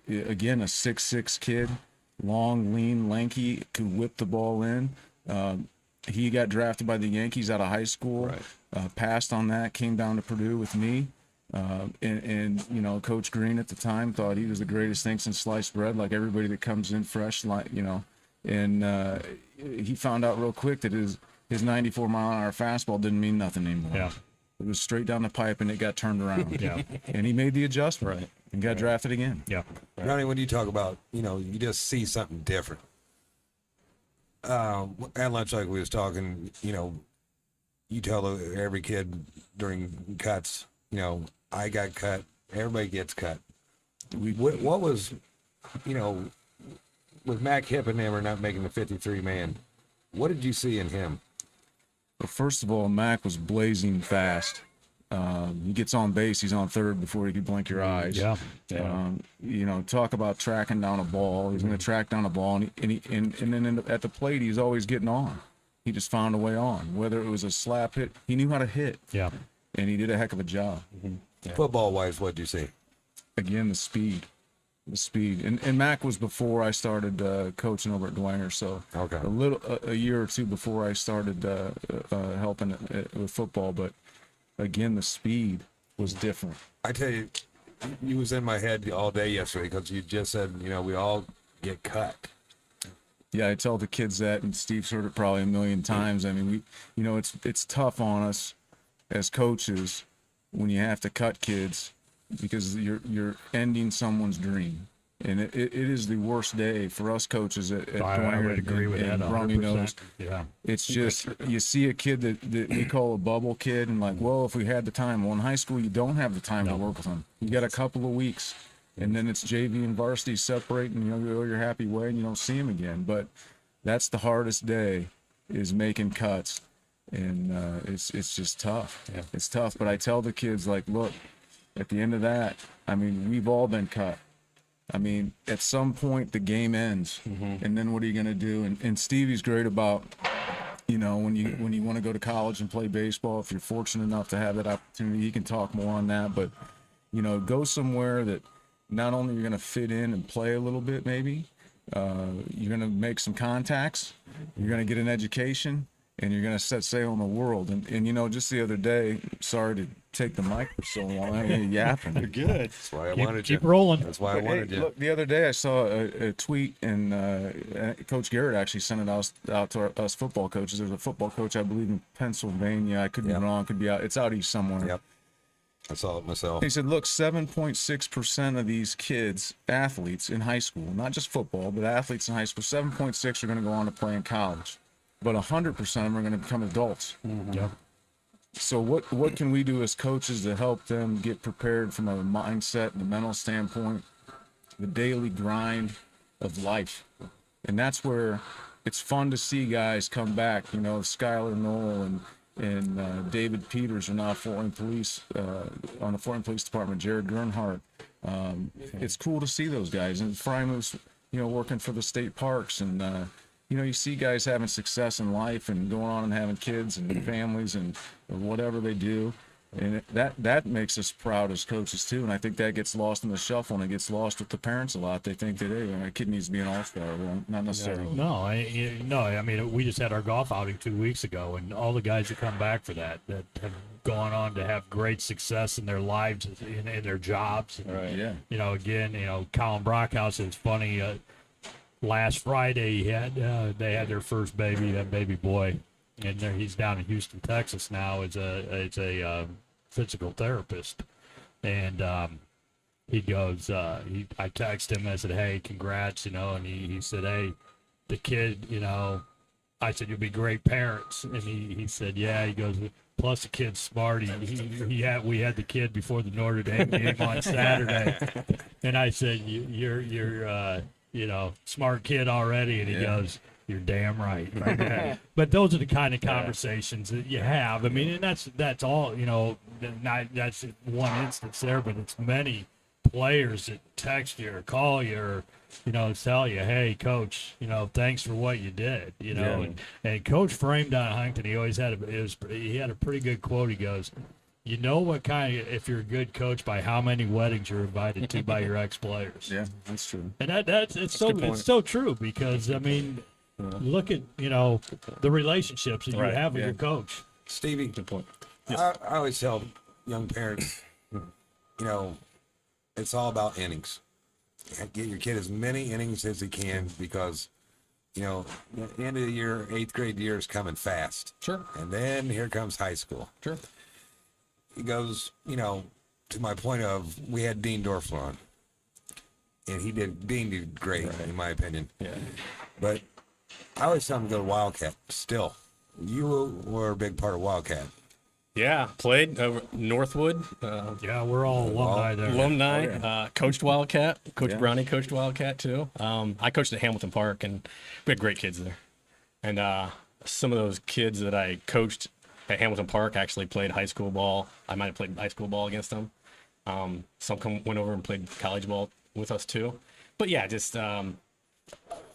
again, a 6'6" kid, long, lean, lanky, could whip the ball in. He got drafted by the Yankees out of high school, passed on that, came down to Purdue with me. And you know, Coach Green at the time thought he was the greatest thing since sliced bread, like everybody that comes in fresh, like, you know. And he found out real quick that his 94-mile-an-hour fastball didn't mean nothing anymore. Yeah. It was straight down the pipe, and it got turned around. And he made the adjustment and got drafted again. Ronnie, when you talk about, you know, you just see something different. At lunch, like we was talking, you know, you tell every kid during cuts, you know, I got cut, everybody gets cut. What was, you know, with Mac Hippenhammer not making the 53-man, what did you see in him? Well, first of all, Mac was blazing fast. He gets on base, he's on third before he could blink your eyes. You know, talk about tracking down a ball. He's going to track down a ball, and then at the plate, he's always getting on. He just found a way on. Whether it was a slap hit, he knew how to hit. And he did a heck of a job. Football-wise, what did you see? Again, the speed. And Mac was before I started coaching over at Dwenger, so a year or two before I started helping with football. But again, the speed was different. I tell you, you was in my head all day yesterday because you just said, you know, we all get cut. Yeah, I tell the kids that, and Steve's heard it probably a million times. I mean, you know, it's tough on us as coaches when you have to cut kids because you're ending someone's dream. And it is the worst day for us coaches at I would agree with that 100%. It's just, you see a kid that we call a bubble kid, and like, well, if we had the time. Well, in high school, you don't have the time to work with them. You got a couple of weeks, and then it's JV and varsity separate, and you know, you go your happy way, and you don't see them again. But that's the hardest day, is making cuts, and it's just tough. It's tough. But I tell the kids, like, look, at the end of that, I mean, we've all been cut. I mean, at some point the game ends, and then what are you going to do? And Stevie's great about, you know, when you want to go to college and play baseball, if you're fortunate enough to have that opportunity, he can talk more on that. But, you know, go somewhere that not only you're going to fit in and play a little bit, maybe, you're going to make some contacts, you're going to get an education, and you're going to set sail in the world. And you know, just the other day, sorry to take the mic for so long, I ain't yapping. You're good. That's why I wanted you. Keep rolling. That's why I wanted you. Look, the other day I saw a tweet, and Coach Garrett actually sent it out to us football coaches. There's a football coach, I believe, in Pennsylvania. I could be wrong. Could be out. It's out east somewhere. Yep. I saw it myself. He said, look, 7.6% of these kids, athletes in high school, not just football, but athletes in high school, 7.6 are going to go on to play in college. But 100% of them are going to become adults. So what can we do as coaches to help them get prepared from a mindset and a mental standpoint, the daily grind of life? And that's where it's fun to see guys come back. You know, Skylar Knoll and David Peters are now Fort Wayne Police, on the Fort Wayne Police Department, Jared Gernhardt. It's cool to see those guys. And Frymoose, you know, working for the state parks, and you know, you see guys having success in life and going on and having kids and families and whatever they do. And that makes us proud as coaches too. And I think that gets lost in the shuffle, and it gets lost with the parents a lot. They think that, hey, my kid needs to be an all-star. Well, not necessarily. No, I mean, we just had our golf outing 2 weeks ago, and all the guys that come back for that have gone on to have great success in their lives, in their jobs. Right. Yeah. You know, again, you know, Colin Brockhouse, it's funny, last Friday they had their first baby, that baby boy, and he's down in Houston, Texas now as a physical therapist. And he goes, I texted him, I said, hey, congrats, you know, and he said, hey, the kid, you know, I said, you'll be great parents. And he said, yeah. He goes, plus the kid's smart. We had the kid before the Notre Dame game on Saturday. And I said, you're you know, smart kid already. And he goes, you're damn right. But those are the kind of conversations that you have. I mean, and that's all, you know, that's one instance there, but it's many players that text you or call you or, tell you, hey, coach, thanks for what you did, and Coach framed on Huntington. He always had he had a pretty good quote. He goes, if you're a good coach by how many weddings you're invited to by your ex-players. Yeah, that's true. And it's so true because, look at, the relationships that you have with your coach. Stevie, Good point. I always tell young parents, it's all about innings. Get your kid as many innings as he can because, the end of the year, 8th grade year is coming fast. Sure. And then here comes high school. Sure. He goes, to my point of, we had Dean Dorfler on. And Dean did great, in my opinion. Yeah. But I always tell him to go to Wildcat still. You were a big part of Wildcat. Yeah, played over Northwood. Yeah, we're all alumni there. Alumni. Oh, yeah. Coached Wildcat. Coach Yeah. Brownie coached Wildcat too. I coached at Hamilton Park, and we had great kids there. And some of those kids that I coached at Hamilton Park actually played high school ball. I might have played high school ball against them. Some went over and played college ball with us too. But yeah, just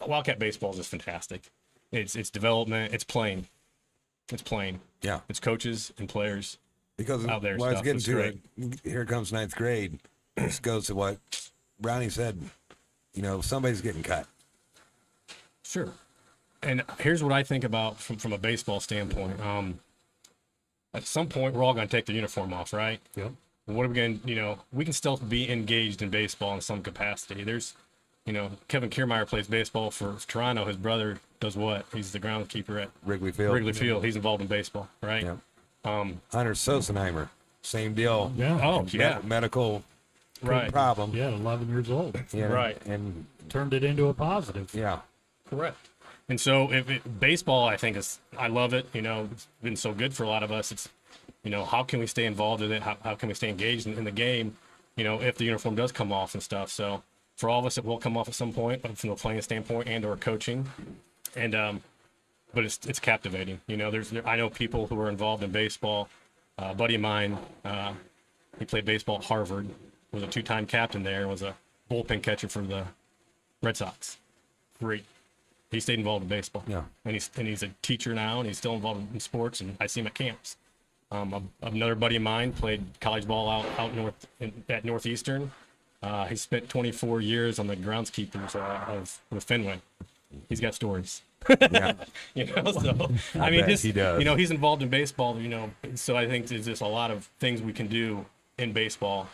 Wildcat baseball is just fantastic. It's development. It's playing. It's playing. Yeah. It's coaches and players. Because Out there what I was stuff getting is to, great. here comes 9th grade. This goes to what Brownie said. Somebody's getting cut. Sure. And here's what I think about from a baseball standpoint. At some point, we're all going to take the uniform off, right? Yep. What are we going to, we can still be engaged in baseball in some capacity. There's, Kevin Kiermaier plays baseball for Toronto. His brother does what? He's the groundskeeper at Wrigley Field. Wrigley Field. He's involved in baseball, right? Yeah. Hunter Sosenheimer, same deal. Yeah. Oh, yeah. Medical Right. problem. Yeah, 11 years old. Yeah, Right. And Turned it into a positive. yeah. Correct. And so baseball, I think I love it. It's been so good for a lot of us. It's, how can we stay involved in it? How can we stay engaged in the game, if the uniform does come off and stuff. So for all of us, it will come off at some point from a playing standpoint and or coaching. And, but it's captivating. I know people who are involved in baseball. A buddy of mine, he played baseball at Harvard, was a 2-time captain there, was a bullpen catcher for the Red Sox. Great. He stayed involved in baseball. Yeah. And he's a teacher now, and he's still involved in sports, and I see him at camps. Another buddy of mine played college ball out north at Northeastern. He spent 24 years on the groundskeepers of Fenway. He's got stories. Yeah. So I mean, bet he does. he's involved in baseball. So I think there's just a lot of things we can do in baseball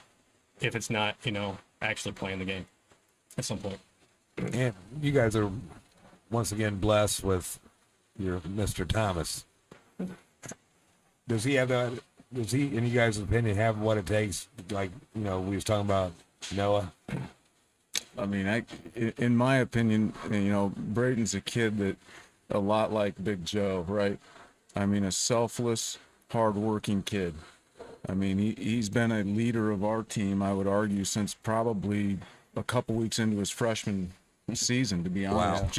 if it's not actually playing the game at some point. And you guys are once again blessed with your Mr. Thomas. Does he, in you guys' opinion, have what it takes? Like, we was talking about Noah. I mean, in my opinion, Braden's a kid that a lot like Big Joe, right? I mean, a selfless, hardworking kid. I mean, he's been a leader of our team, I would argue, since probably a couple weeks into his freshman season, to be honest. Wow.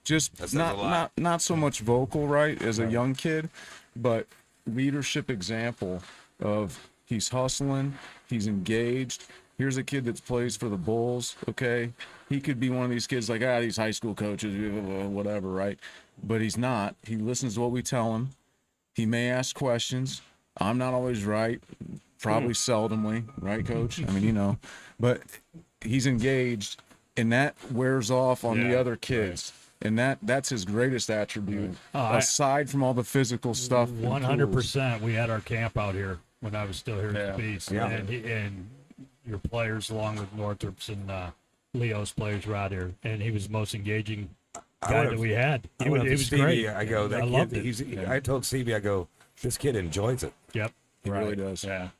Just That says a lot. not so much vocal, right, as a young kid, but leadership example of he's hustling, he's engaged. Here's a kid that plays for the Bulls, okay? He could be one of these kids like, these high school coaches, whatever, right? But he's not. He listens to what we tell him. He may ask questions. I'm not always right, probably seldomly, right, Coach? I mean, but he's engaged, and that wears off on the other kids. Right. And that's his greatest attribute, aside from all the physical stuff. 100%. We had our camp out here when I was still here at the Beast. Yeah. And your players, along with Northrop's and Leo's players, were out here. And he was the most engaging guy that we had. It was Stevie, great. I go, that I kid, loved it. I told Stevie, I go, this kid enjoys it. Yep. He really does. Yeah.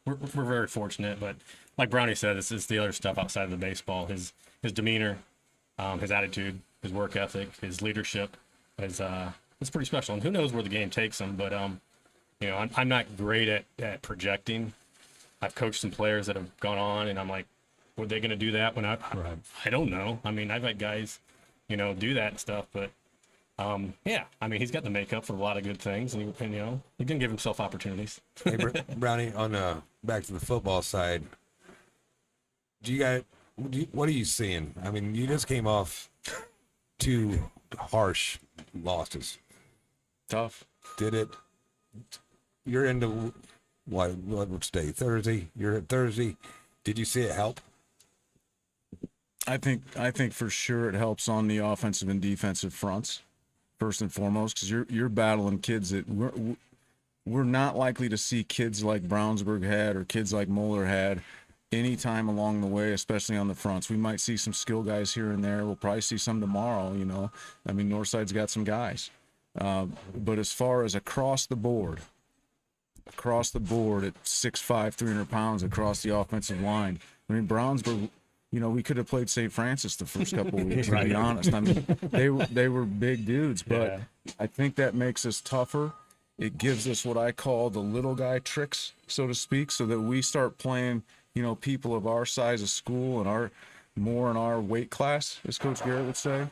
We're very fortunate, but like Brownie said, it's the other stuff outside of the baseball. His demeanor, his attitude, his work ethic, his leadership is it's pretty special. And who knows where the game takes him? But I'm not great at projecting. I've coached some players that have gone on, and I'm like, were they going to do that when I don't know. I mean, I've had guys, do that and stuff, but he's got the makeup for a lot of good things, and he can give himself opportunities. Hey, Brownie, on back to the football side, what are you seeing? I mean, you just came off 2 harsh losses. Tough. Did it? You're into what's day? Thursday. You're at Thursday. Did you see it help? I think for sure it helps on the offensive and defensive fronts, first and foremost, because you're battling kids that we're not likely to see kids like Brownsburg had or kids like Moeller had anytime along the way, especially on the fronts. We might see some skill guys here and there. We'll probably see some tomorrow, you know. I mean, Northside's got some guys. But as far as across the board at 6'5", 300 pounds across the offensive line, I mean, Brownsburg, you know, we could have played St. Francis the first couple of weeks, to be honest. I mean, they were big dudes, but I think that makes us tougher. It gives us what I call the little guy tricks, so to speak, so that we start playing, you know, people of our size of school and more in our weight class, as Coach Garrett would say.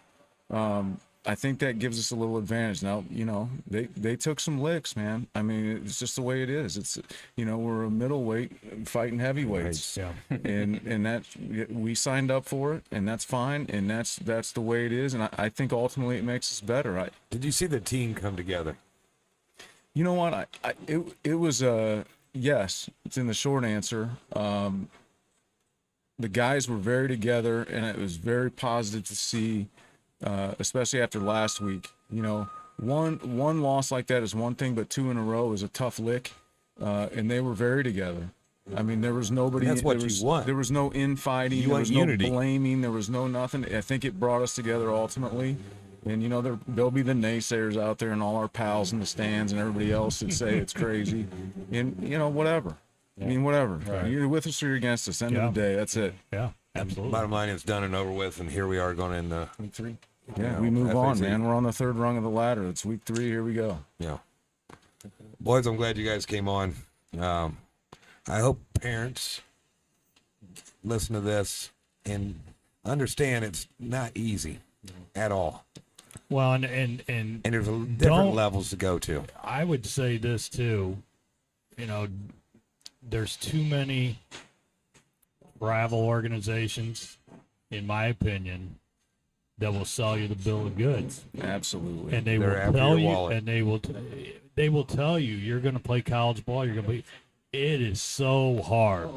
I think that gives us a little advantage. Now, you know, they took some licks, man. I mean, it's just the way it is. It's, you know, we're a middleweight fighting heavyweights. Yeah. And that we signed up for it, and that's fine, and that's the way it is. And I think ultimately it makes us better. Did you see the team come together? You know what? It was yes. It's in the short answer. The guys were very together, and it was very positive to see. Especially after last week, you know, one loss like that is one thing, but 2 in a row is a tough lick, and they were very together. I mean, there was nobody. That's what you want. There was no infighting. You there want was unity. no blaming. There was no nothing. I think it brought us together ultimately. And you know, there'll be the naysayers out there, and all our pals in the stands, and everybody else that say it's crazy, and you know, whatever. I mean, whatever. Right. You're with us or you're against us. End of the day, that's it. Yeah, absolutely. Bottom line, it's done and over with, and here we are going into week 3. Yeah, we move on, man. We're on the 3rd rung of the ladder. It's week 3. Here we go. Yeah. Boys, I'm glad you guys came on. I hope parents listen to this and understand it's not easy at all. Well, and there's different levels to go to. I would say this too. You know, there's too many rival organizations, in my opinion, that will sell you the bill of goods. Absolutely. And they will tell you, and they will tell you you're going to play college ball. You're going to be. It is so hard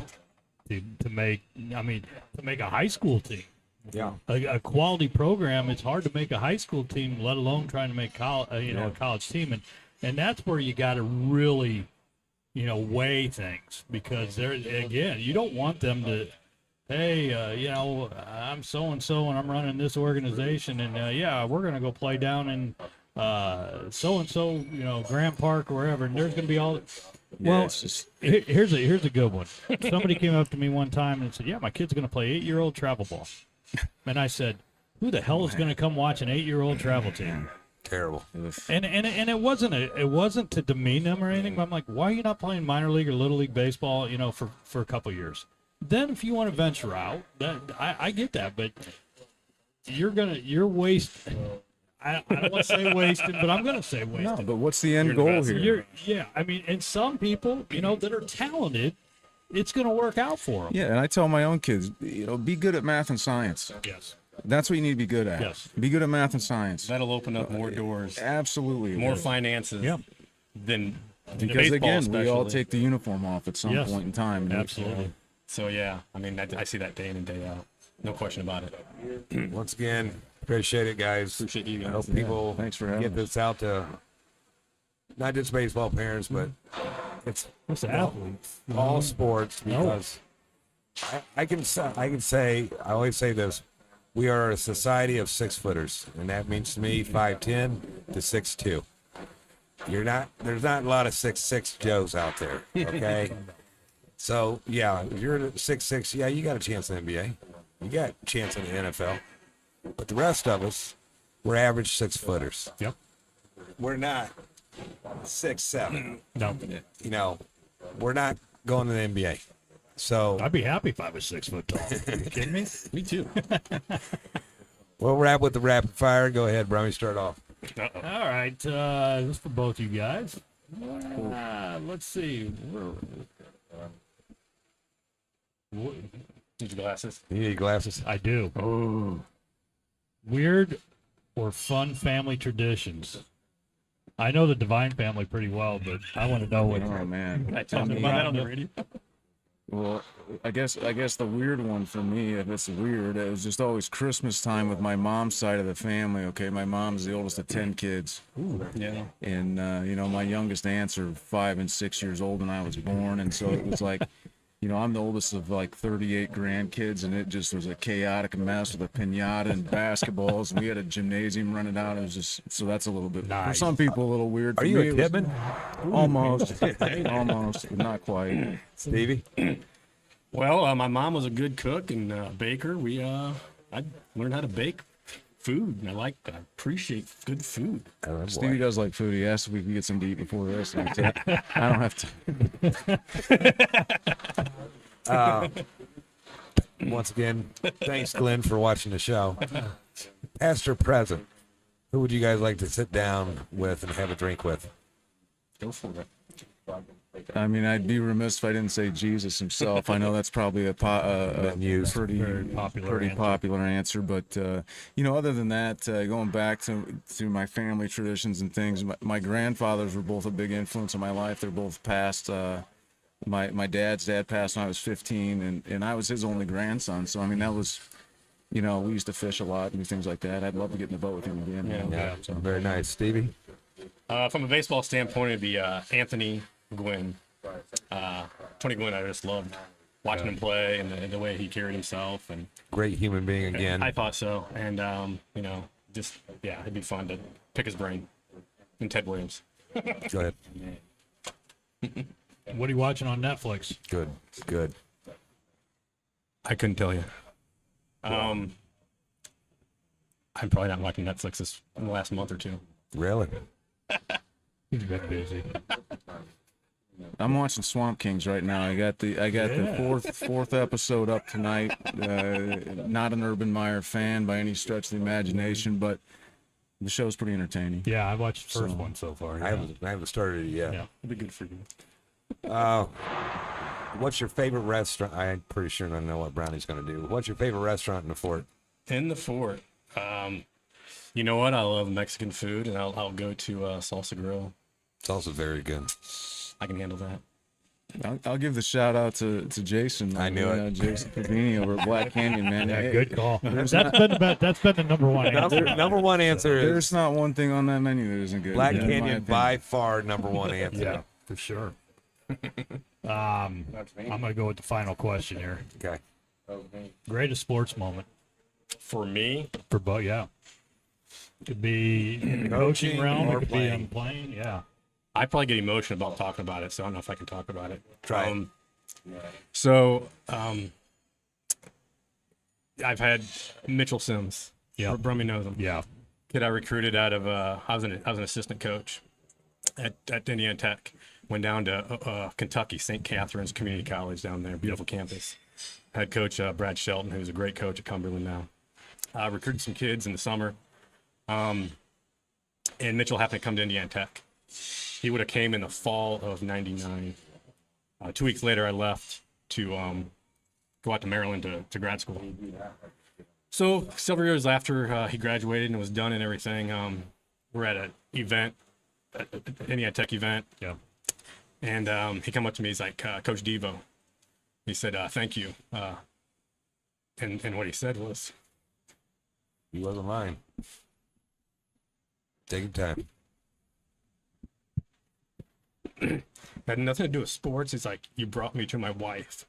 to make. I mean, to make a high school team. Yeah. A quality program. It's hard to make a high school team, let alone trying to make a college team, and that's where you got to really, weigh things, because there again, you don't want them to. Hey, I'm so-and-so, and I'm running this organization, and, we're going to go play down in so-and-so, Grant Park or wherever, and there's going to be all – well, here's a good one. Somebody came up to me one time and said, yeah, my kid's going to play 8-year-old travel ball. And I said, who the hell is going to come watch an 8-year-old travel team? Terrible. And it wasn't to demean them or anything, but I'm like, why are you not playing minor league or little league baseball, for a couple years? Then if you want to venture out, I get that, but you're wasting. I don't want to say wasted, but I'm going to say wasted. No, but what's the end goal here? And some people, that are talented, it's going to work out for them. Yeah, and I tell my own kids, be good at math and science. Yes. That's what you need to be good at. Yes. Be good at math and science. That'll open up more doors. Absolutely. More finances. Yep. Than because baseball, again, especially. we all take the uniform off at some point in time. Absolutely. So yeah, I mean, I see that day in and day out. No question about it. Once again, appreciate it, guys. Appreciate you guys. I hope people Thanks for having get this out to not just baseball parents, but it's athletes. all sports, because I can say, I always say this: we are a society of 6-footers, and that means to me 5'10" to 6'2". There's not a lot of 6'6" Joes out there, okay? So, yeah, if you're at 6'6", yeah, you got a chance in the NBA. You got a chance in the NFL. But the rest of us, we're average 6-footers. Yep. We're not 6'7". No. We're not going to the NBA. So I'd be happy if I was 6 foot tall. Are you kidding me? Me too. We'll wrap with the rapid fire. Go ahead, Brownie, start off. All right. This is for both you guys. Let's see. Need your glasses. You need glasses? I do. Oh. Weird or fun family traditions? I know the Devine family pretty well, but I want to know what. Oh man. I talked about that on the radio. Well, I guess the weird one for me, if it's weird, it was just always Christmas time with my mom's side of the family. Okay, my mom's the oldest of 10 kids. Ooh, yeah. And my youngest aunts are 5 and 6 years old when I was born, and so it was like, I'm the oldest of like 38 grandkids, and it just was a chaotic mess with a piñata and basketballs, and we had a gymnasium running out. It was just, so that's a little bit, for some people, a little weird. Are For you me, a it was Kidman? almost, but not quite. Stevie? Well, my mom was a good cook and baker. I learned how to bake food, and I appreciate good food. Stevie does like food. He asked if we could get some to eat before this. I don't have to. Once again, thanks, Glenn, for watching the show. Past or present, who would you guys like to sit down with and have a drink with? Go for it. I mean, I'd be remiss if I didn't say Jesus himself. I know that's probably a pretty popular answer, but other than that, going back to my family traditions and things, my grandfathers were both a big influence on my life. They're both passed. My dad's dad passed when I was 15, and I was his only grandson. So I mean, that was, we used to fish a lot and do things like that. I'd love to get in the boat with him again. Yeah, so. Very nice, Stevie. From a baseball standpoint, it'd be Anthony Gwynn. Tony Gwynn, I just loved watching him play and the way he carried himself. And great human being again. I thought so. And, it'd be fun to pick his brain. And Ted Williams. Go ahead. What are you watching on Netflix? Good. I couldn't tell you. I'm probably not watching Netflix in the last month or two. Really? He's been busy. I'm watching Swamp Kings right now. I got the fourth episode up tonight. Not an Urban Meyer fan by any stretch of the imagination, but the show's pretty entertaining. Yeah, I watched the first one so far. I haven't started it yet. Yeah, It'll be good for you. What's your favorite restaurant? I'm pretty sure I know what Brownie's going to do. What's your favorite restaurant in the fort? In the fort, you know what? I love Mexican food, and I'll go to Salsa Grill. Salsa's very good. I can handle that. I'll give the shout out to Jason. I knew it. Jason Pavini over at Black Canyon, man. Yeah, good call. That's been the number one answer. Number one answer is there's not one thing on that menu that isn't good. Black Canyon by far number one answer. Yeah, for sure. I'm gonna go with the final question here. Okay. Greatest sports moment For me, for both? Yeah, could be in the coaching realm, or it could be on playing. Yeah. I probably get emotional about talking about it, so I don't know if I can talk about it. Try it. I've had Mitchell Sims. Yeah. Brummy knows him. Yeah. Kid I recruited out of I was an assistant coach at Indiana Tech. Went down to Kentucky, St. Catherine's Community College down there, beautiful campus. Head coach Brad Shelton, who's a great coach at Cumberland now. Recruited some kids in the summer, and Mitchell happened to come to Indiana Tech. He would have came in the fall of '99. 2 weeks later, I left to go out to Maryland to grad school. So several years after he graduated and was done and everything, we're at an event, at Indiana Tech event. Yeah. And he come up to me, he's like, Coach Devo. He said, thank you. And what he said was, He wasn't lying. Take your time. had nothing to do with sports. It's like, you brought me to my wife.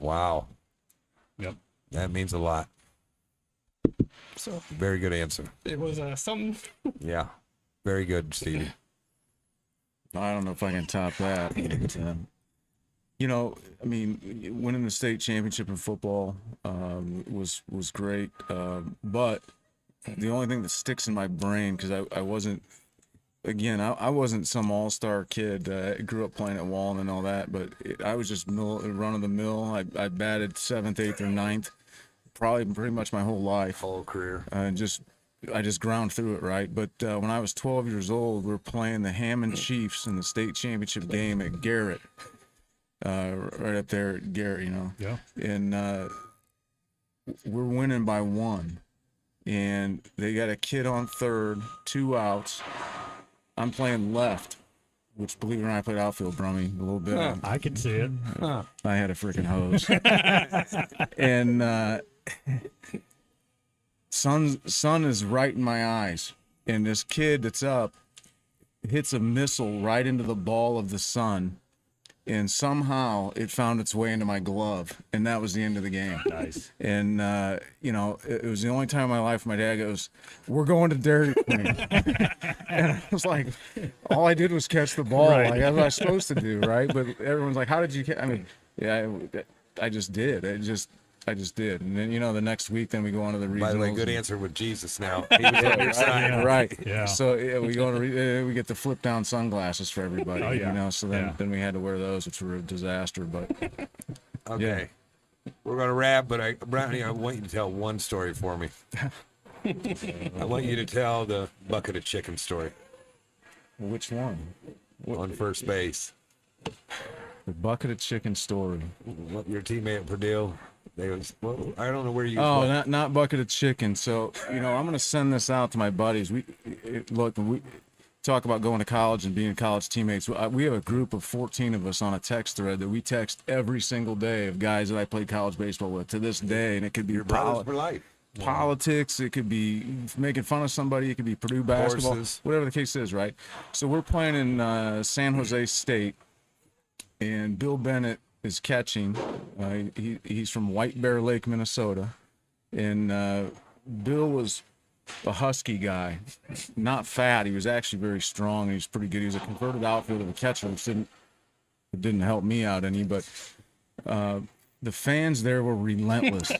Wow. Yep. That means a lot. So Very good answer. it was something. Yeah. Very good, Stevie. I don't know if I can top that. But, I mean, winning the state championship in football was great. But the only thing that sticks in my brain, because I wasn't, again, I wasn't some all-star kid. I grew up playing at Wallen and all that, but I was just run-of-the-mill. I batted 7th, 8th, or 9th, probably pretty much my whole life. Whole career. I just ground through it, right? But when I was 12 years old, we were playing the Hammond Chiefs in the state championship game at Garrett. right up there at Garrett, Yeah. And we're winning by 1. And they got a kid on third, 2 outs. I'm playing left, which, believe it or not, I played outfield, Brummy, a little bit. I can see it. I had a freaking hose. And sun is right in my eyes. And this kid that's up hits a missile right into the ball of the sun. And somehow it found its way into my glove, and that was the end of the game. Nice. And it was the only time in my life my dad goes, "We're going to Dairy Queen," and I was like, all I did was catch the ball, Right. like that's what I was supposed to do, right? But everyone's like, "How did you?" I mean, yeah, I just did. I just did. And then, the next week, then we go on to the regionals. By the way, good answer with Jesus now. He was on your side. Right. Yeah. So we go on we get the flip down sunglasses for everybody. Oh, yeah. So then we had to wear those, which were a disaster. But Okay. We're going to wrap, but Brownie, I want you to tell one story for me. I want you to tell the bucket of chicken story which one? on first base. The bucket of chicken story. What your teammate at Purdue, I don't know where you. Oh, not bucket of chicken. So I'm gonna send this out to my buddies. We talk about going to college and being college teammates. We have a group of 14 of us on a text thread that we text every single day of guys that I played college baseball with to this day, and it could be Your brothers for life. politics, it could be making fun of somebody, it could be Purdue basketball, Horses. whatever the case is, right? So we're playing in San Jose State, and Bill Bennett is catching. He's from White Bear Lake, Minnesota, and Bill was a husky guy, not fat. He was actually very strong. He was pretty good. He was a converted outfielder, a catcher, which didn't help me out any. But the fans there were relentless.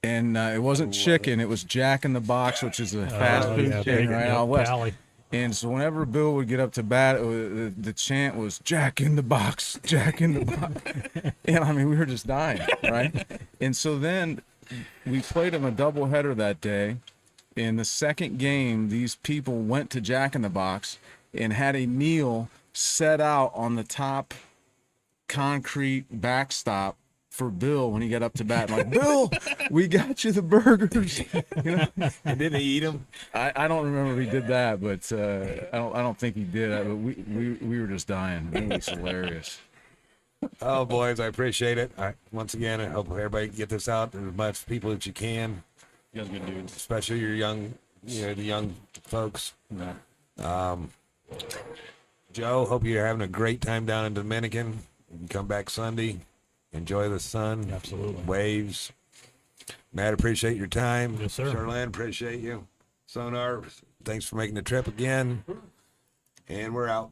And it wasn't chicken; it was Jack in the Box, which is a fast food chain right out west. Pally. And so whenever Bill would get up to bat, the chant was "Jack in the box, Jack in the box." And I mean, we were just dying, right? And so then we played him a doubleheader that day. In the second game, these people went to Jack in the Box and had a meal set out on the top concrete backstop for Bill when he got up to bat. I'm like, "Bill, we got you the burgers." And didn't he eat them? I don't remember if he did that, but I don't think he did. But we were just dying. It was hilarious. Oh, boys, I appreciate it. Once again, I hope everybody can get this out to as much people that you can. You guys are good dudes. Especially your young, the young folks. Joe, hope you're having a great time down in Dominican. You can come back Sunday. Enjoy the sun. Absolutely. Waves. Matt, appreciate your time. Yes, sir. Charlene, appreciate you. Sonar, thanks for making the trip again. And we're out.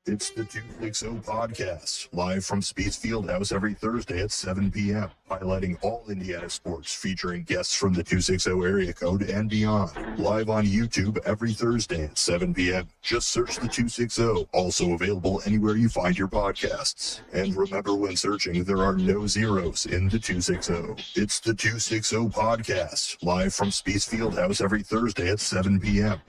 It's the 260 Podcast, live from Speed's Fieldhouse every Thursday at 7 p.m., highlighting all Indiana sports, featuring guests from the 260 area code and beyond. Live on YouTube every Thursday at 7 p.m. Just search the 260, also available anywhere you find your podcasts. And remember, when searching, there are no zeros in the 260. It's the 260 Podcast, live from Speed's Fieldhouse every Thursday at 7 p.m.